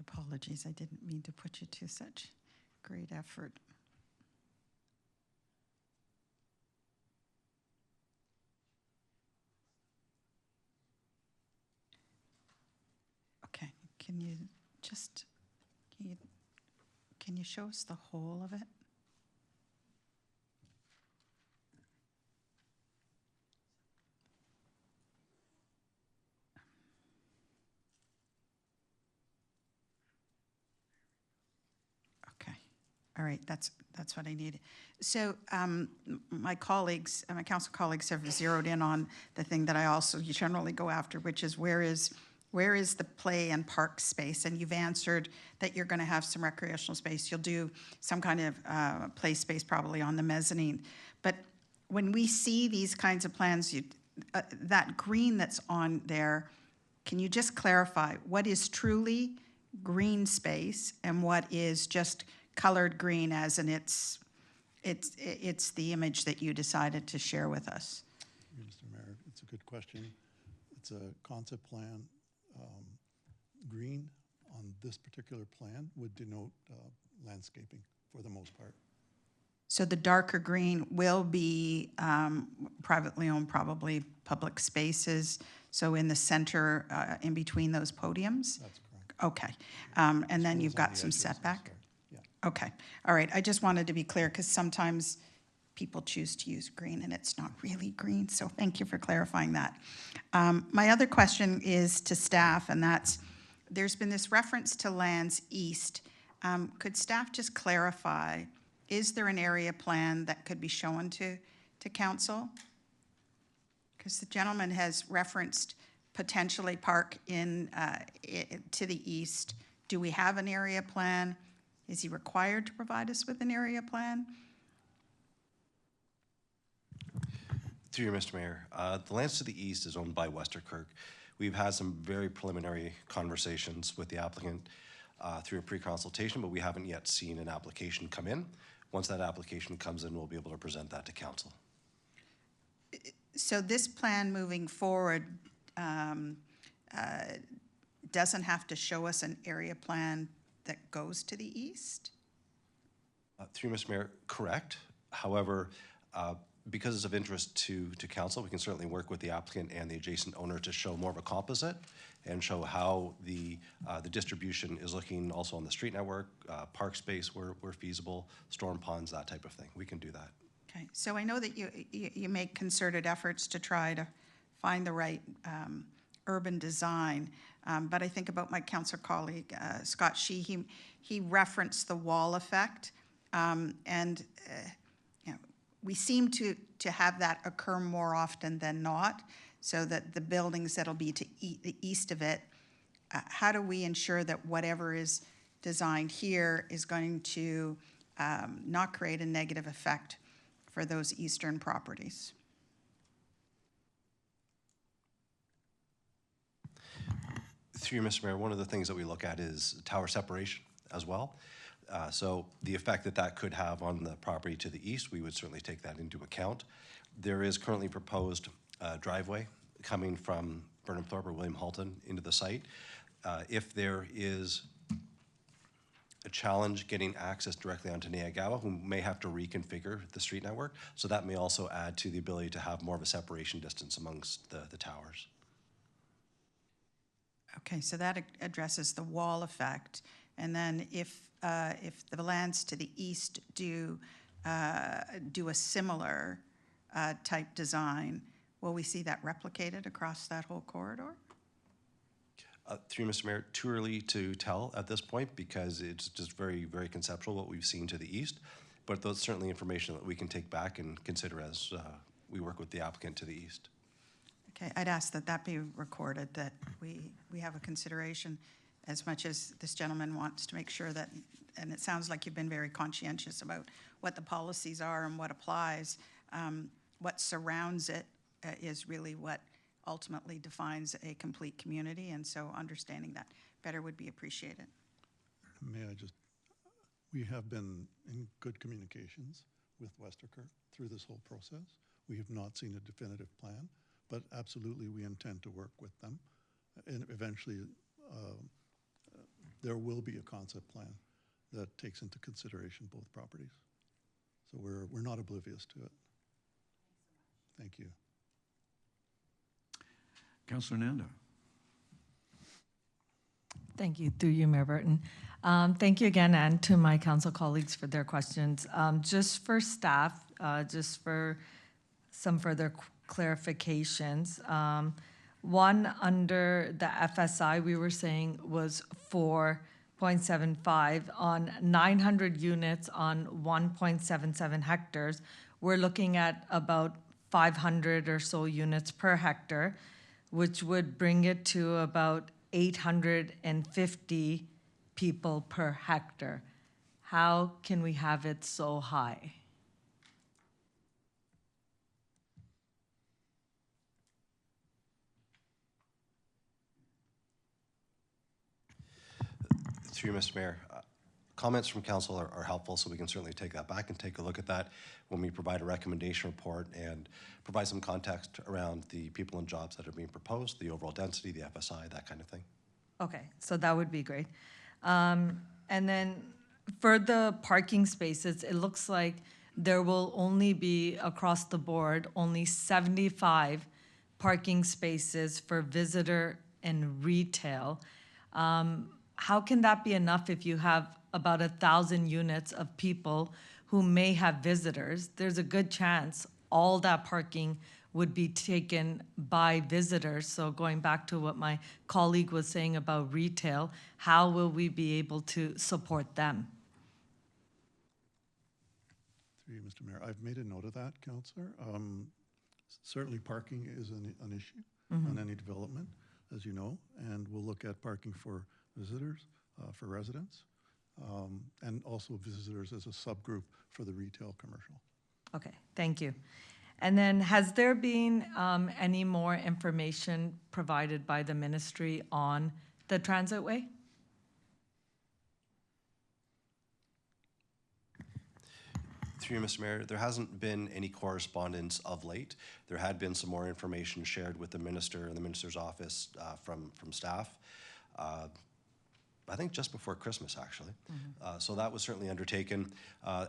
Apologies, I didn't mean to put you to such great effort. Okay, can you show us the whole of it? All right, that's what I needed. So my colleagues, my council colleagues have zeroed in on the thing that I also generally go after, which is where is the play and park space? And you've answered that you're going to have some recreational space. You'll do some kind of play space probably on the mezzanine. But when we see these kinds of plans, that green that's on there, can you just clarify what is truly green space and what is just colored green, as in it's the image that you decided to share with us? Mr. Mayor, it's a good question. It's a concept plan. Green on this particular plan would denote landscaping for the most part. So the darker green will be privately owned, probably public spaces. So in the center, in between those podiums? That's correct. Okay. And then you've got some setback? Okay, all right. I just wanted to be clear because sometimes people choose to use green and it's not really green. So thank you for clarifying that. My other question is to staff, and that's, there's been this reference to lands east. Could staff just clarify, is there an area plan that could be shown to council? Because the gentleman has referenced potentially park in to the east. Do we have an area plan? Is he required to provide us with an area plan? Through you, Mr. Mayor, the lands to the east is owned by Westerkirk. We've had some very preliminary conversations with the applicant through a pre-consultation, but we haven't yet seen an application come in. Once that application comes in, we'll be able to present that to council. So this plan moving forward doesn't have to show us an area plan that goes to the east? Through Mr. Mayor, correct. However, because it's of interest to council, we can certainly work with the applicant and the adjacent owner to show more of a composite and show how the distribution is looking also on the street network, park space where feasible, storm ponds, that type of thing. We can do that. Okay, so I know that you make concerted efforts to try to find the right urban design. But I think about my council colleague, Scott Shee, he referenced the wall effect. And you know, we seem to have that occur more often than not, so that the buildings that'll be to the east of it, how do we ensure that whatever is designed here is going to not create a negative effect for those eastern properties? Through you, Mr. Mayor, one of the things that we look at is tower separation as well. So the effect that that could have on the property to the east, we would certainly take that into account. There is currently proposed driveway coming from Burnham Thorpe or William Halton into the site. If there is a challenge getting access directly onto Neagawa, we may have to reconfigure the street network. So that may also add to the ability to have more of a separation distance amongst the towers. Okay, so that addresses the wall effect. And then if the lands to the east do a similar type design, will we see that replicated across that whole corridor? Through Mr. Mayor, too early to tell at this point because it's just very, very conceptual what we've seen to the east. But that's certainly information that we can take back and consider as we work with the applicant to the east. Okay, I'd ask that that be recorded, that we have a consideration, as much as this gentleman wants to make sure that, and it sounds like you've been very conscientious about what the policies are and what applies. What surrounds it is really what ultimately defines a complete community, and so understanding that better would be appreciated. May I just, we have been in good communications with Westerkirk through this whole process. We have not seen a definitive plan, but absolutely we intend to work with them. And eventually there will be a concept plan that takes into consideration both properties. So we're not oblivious to it. Thank you. Councillor Nando. Thank you, through you, Mayor Burton. Thank you again, and to my council colleagues for their questions. Just for staff, just for some further clarifications. One under the FSI, we were saying was 4.75 on 900 units on 1.77 hectares. We're looking at about 500 or so units per hectare, which would bring it to about 850 people per hectare. How can we have it so high? Through you, Mr. Mayor, comments from council are helpful, so we can certainly take that back and take a look at that when we provide a recommendation report and provide some context around the people and jobs that are being proposed, the overall density, the FSI, that kind of thing. Okay, so that would be great. And then for the parking spaces, it looks like there will only be, across the board, only 75 parking spaces for visitor and retail. How can that be enough if you have about 1,000 units of people who may have visitors? There's a good chance all that parking would be taken by visitors. So going back to what my colleague was saying about retail, how will we be able to support them? Through you, Mr. Mayor, I've made a note of that, Councillor. Certainly parking is an issue on any development, as you know, and we'll look at parking for visitors, for residents, and also visitors as a subgroup for the retail commercial. Okay, thank you. And then has there been any more information provided by the ministry on the transitway? Through you, Mr. Mayor, there hasn't been any correspondence of late. There had been some more information shared with the minister and the minister's office from staff. I think just before Christmas, actually. So that was certainly undertaken.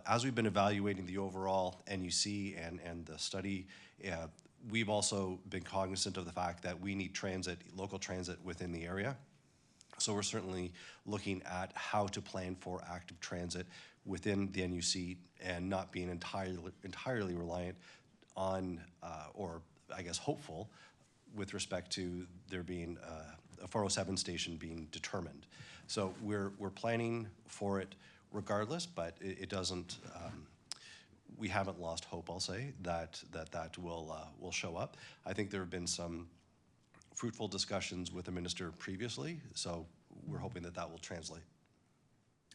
As we've been evaluating the overall NUC and the study, we've also been cognizant of the fact that we need transit, local transit within the area. So we're certainly looking at how to plan for active transit within the NUC and not being entirely reliant on, or I guess hopeful, with respect to there being a 407 station being determined. So we're planning for it regardless, but it doesn't, we haven't lost hope, I'll say, that will show up. I think there have been some fruitful discussions with the minister previously, so we're hoping that that will translate.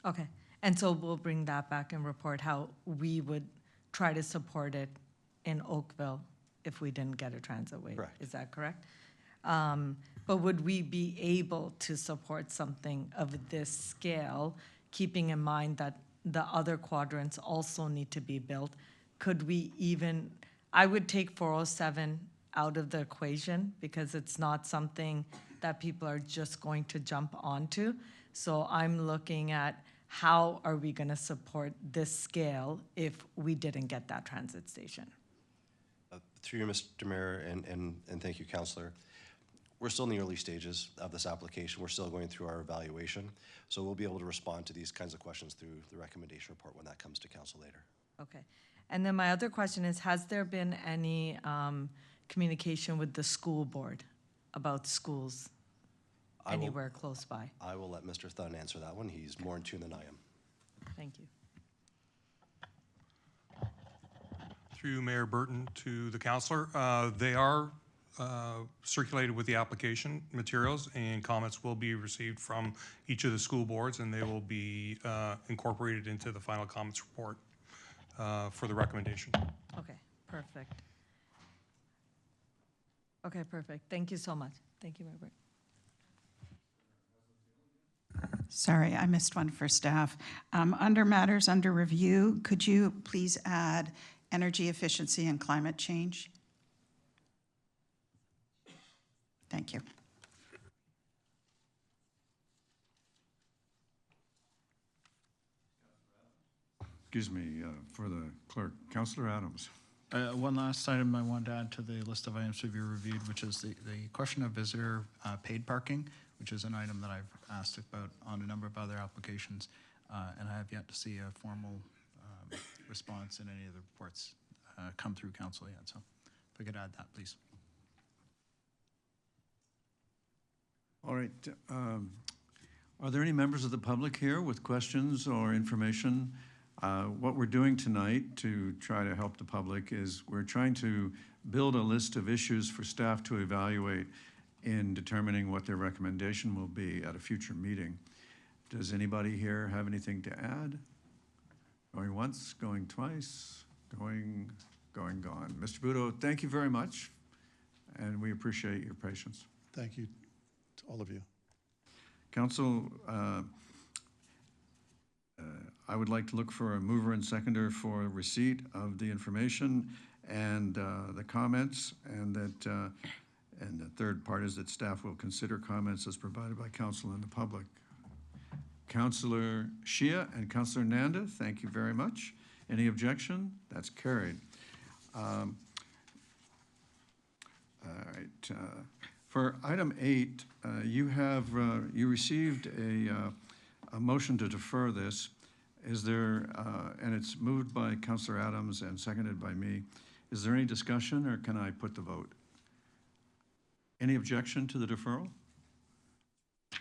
Okay, and so we'll bring that back and report how we would try to support it in Oakville if we didn't get a transit way. Correct. Is that correct? But would we be able to support something of this scale, keeping in mind that the other quadrants also need to be built? Could we even, I would take 407 out of the equation because it's not something that people are just going to jump onto. So I'm looking at how are we going to support this scale if we didn't get that transit station? Through you, Mr. Mayor, and thank you, Councillor. We're still in the early stages of this application. We're still going through our evaluation. So we'll be able to respond to these kinds of questions through the recommendation report when that comes to council later. Okay. And then my other question is, has there been any communication with the school board about schools anywhere close by? I will let Mr. Thun answer that one. He's more in tune than I am. Thank you. Through Mayor Burton to the councillor, they are circulated with the application materials, and comments will be received from each of the school boards, and they will be incorporated into the final comments report for the recommendation. Okay, perfect. Okay, perfect. Thank you so much. Thank you, Mayor Burton. Sorry, I missed one for staff. Under matters under review, could you please add energy efficiency and climate change? Thank you. Excuse me, for the clerk, Councillor Adams. One last item I wanted to add to the list of items to be reviewed, which is the question of visitor paid parking, which is an item that I've asked about on a number of other applications, and I have yet to see a formal response in any of the reports come through council yet. So if I could add that, please. All right. Are there any members of the public here with questions or information? What we're doing tonight to try to help the public is we're trying to build a list of issues for staff to evaluate in determining what their recommendation will be at a future meeting. Does anybody here have anything to add? Going once, going twice, going, gone. Mr. Budo, thank you very much, and we appreciate your patience. Thank you to all of you. Council, I would like to look for a mover and seconder for receipt of the information and the comments, and that and the third part is that staff will consider comments as provided by council and the public. Councillor Shia and Councillor Nanda, thank you very much. Any objection? That's carried. All right. For item 8, you received a motion to defer this. Is there, and it's moved by Councillor Adams and seconded by me. Is there any discussion, or can I put the vote? Any objection to the deferral?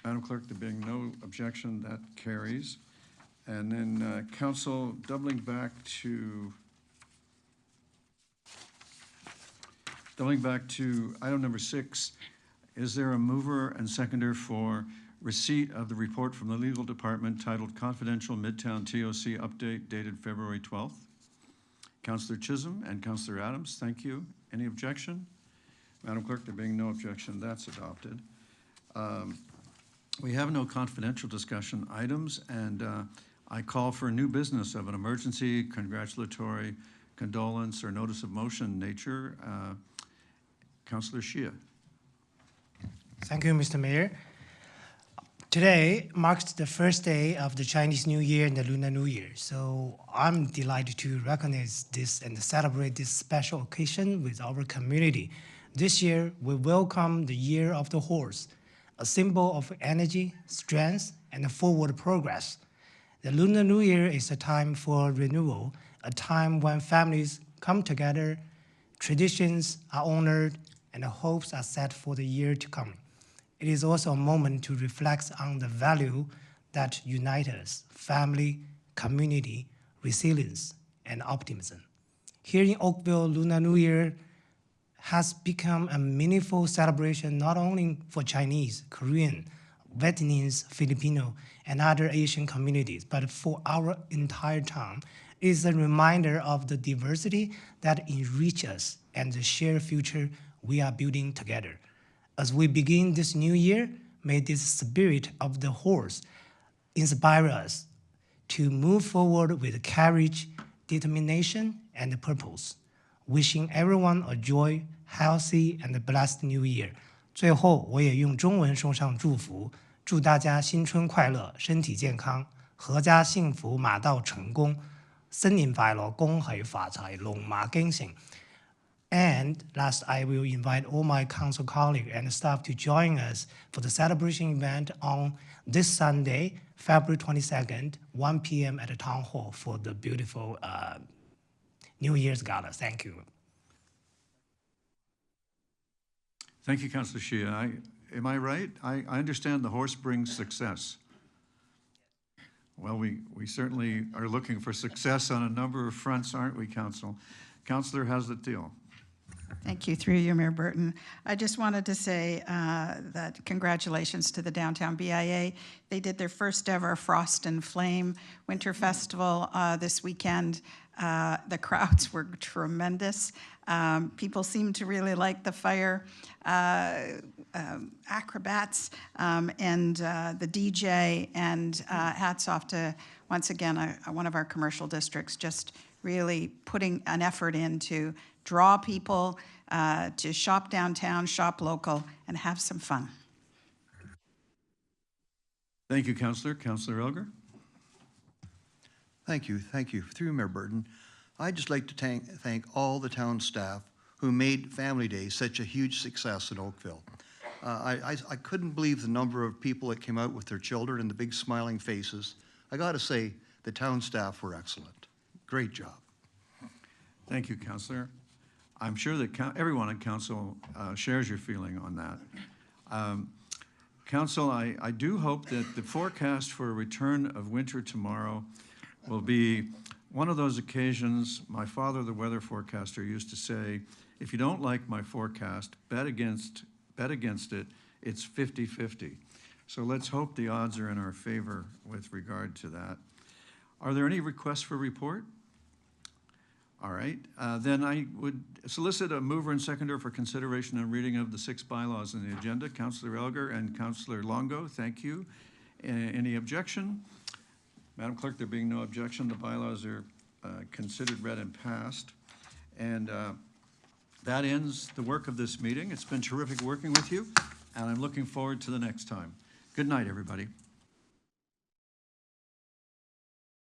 Madam Clerk, there being no objection, that carries. And then council, doubling back to item number 6, is there a mover and seconder for receipt of the report from the legal department titled Confidential Midtown TOC Update dated February 12th? Councillor Chisholm and Councillor Adams, thank you. Any objection? Madam Clerk, there being no objection, that's adopted. We have no confidential discussion items, and I call for new business of an emergency, congratulatory, condolence, or notice of motion nature. Councillor Shia. Thank you, Mr. Mayor. Today marks the first day of the Chinese New Year and the Lunar New Year, so I'm delighted to recognize this and celebrate this special occasion with our community. This year, we welcome the Year of the Horse, a symbol of energy, strength, and forward progress. The Lunar New Year is a time for renewal, a time when families come together, traditions are honored, and hopes are set for the year to come. It is also a moment to reflect on the value that unite us: family, community, resilience, and optimism. Here in Oakville, Lunar New Year has become a meaningful celebration not only for Chinese, Korean, Vietnamese, Filipino, and other Asian communities, but for our entire town. It is a reminder of the diversity that enrich us and the shared future we are building together. As we begin this new year, may this spirit of the horse inspire us to move forward with courage, determination, and purpose. Wishing everyone a joy, healthy, and blessed New Year. 最后，我也用中文送上祝福，祝大家新春快乐，身体健康，阖家幸福，马到成功，新年快樂，恭喜發財，龍馬精神。And last, I will invite all my council colleagues and staff to join us for the celebration event on this Sunday, February 22nd, 1 p.m. at the Town Hall for the beautiful New Year's Gala. Thank you. Thank you, Councillor Shia. Am I right? I understand the horse brings success. Well, we certainly are looking for success on a number of fronts, aren't we, Council? Councillor, how's the deal? Thank you, through you, Mayor Burton. I just wanted to say that congratulations to the Downtown BIA. They did their first ever Frost and Flame Winter Festival this weekend. The crowds were tremendous. People seemed to really like the fire acrobats and the DJ, and hats off to, once again, one of our commercial districts, just really putting an effort in to draw people to shop downtown, shop local, and have some fun. Thank you, Councillor. Councillor Elgar? Thank you. Through Mayor Burton, I'd just like to thank all the town staff who made Family Day such a huge success in Oakville. I couldn't believe the number of people that came out with their children and the big smiling faces. I got to say, the town staff were excellent. Great job. Thank you, Councillor. I'm sure that everyone in Council shares your feeling on that. Council, I do hope that the forecast for a return of winter tomorrow will be one of those occasions. My father, the weather forecaster, used to say, if you don't like my forecast, bet against it, it's 50-50. So let's hope the odds are in our favor with regard to that. Are there any requests for report? All right, then I would solicit a mover and seconder for consideration and reading of the 6 bylaws in the agenda. Councillor Elgar and Councillor Longo, thank you. Any objection? Madam Clerk, there being no objection, the bylaws are considered read and passed. And that ends the work of this meeting. It's been terrific working with you, and I'm looking forward to the next time. Good night, everybody.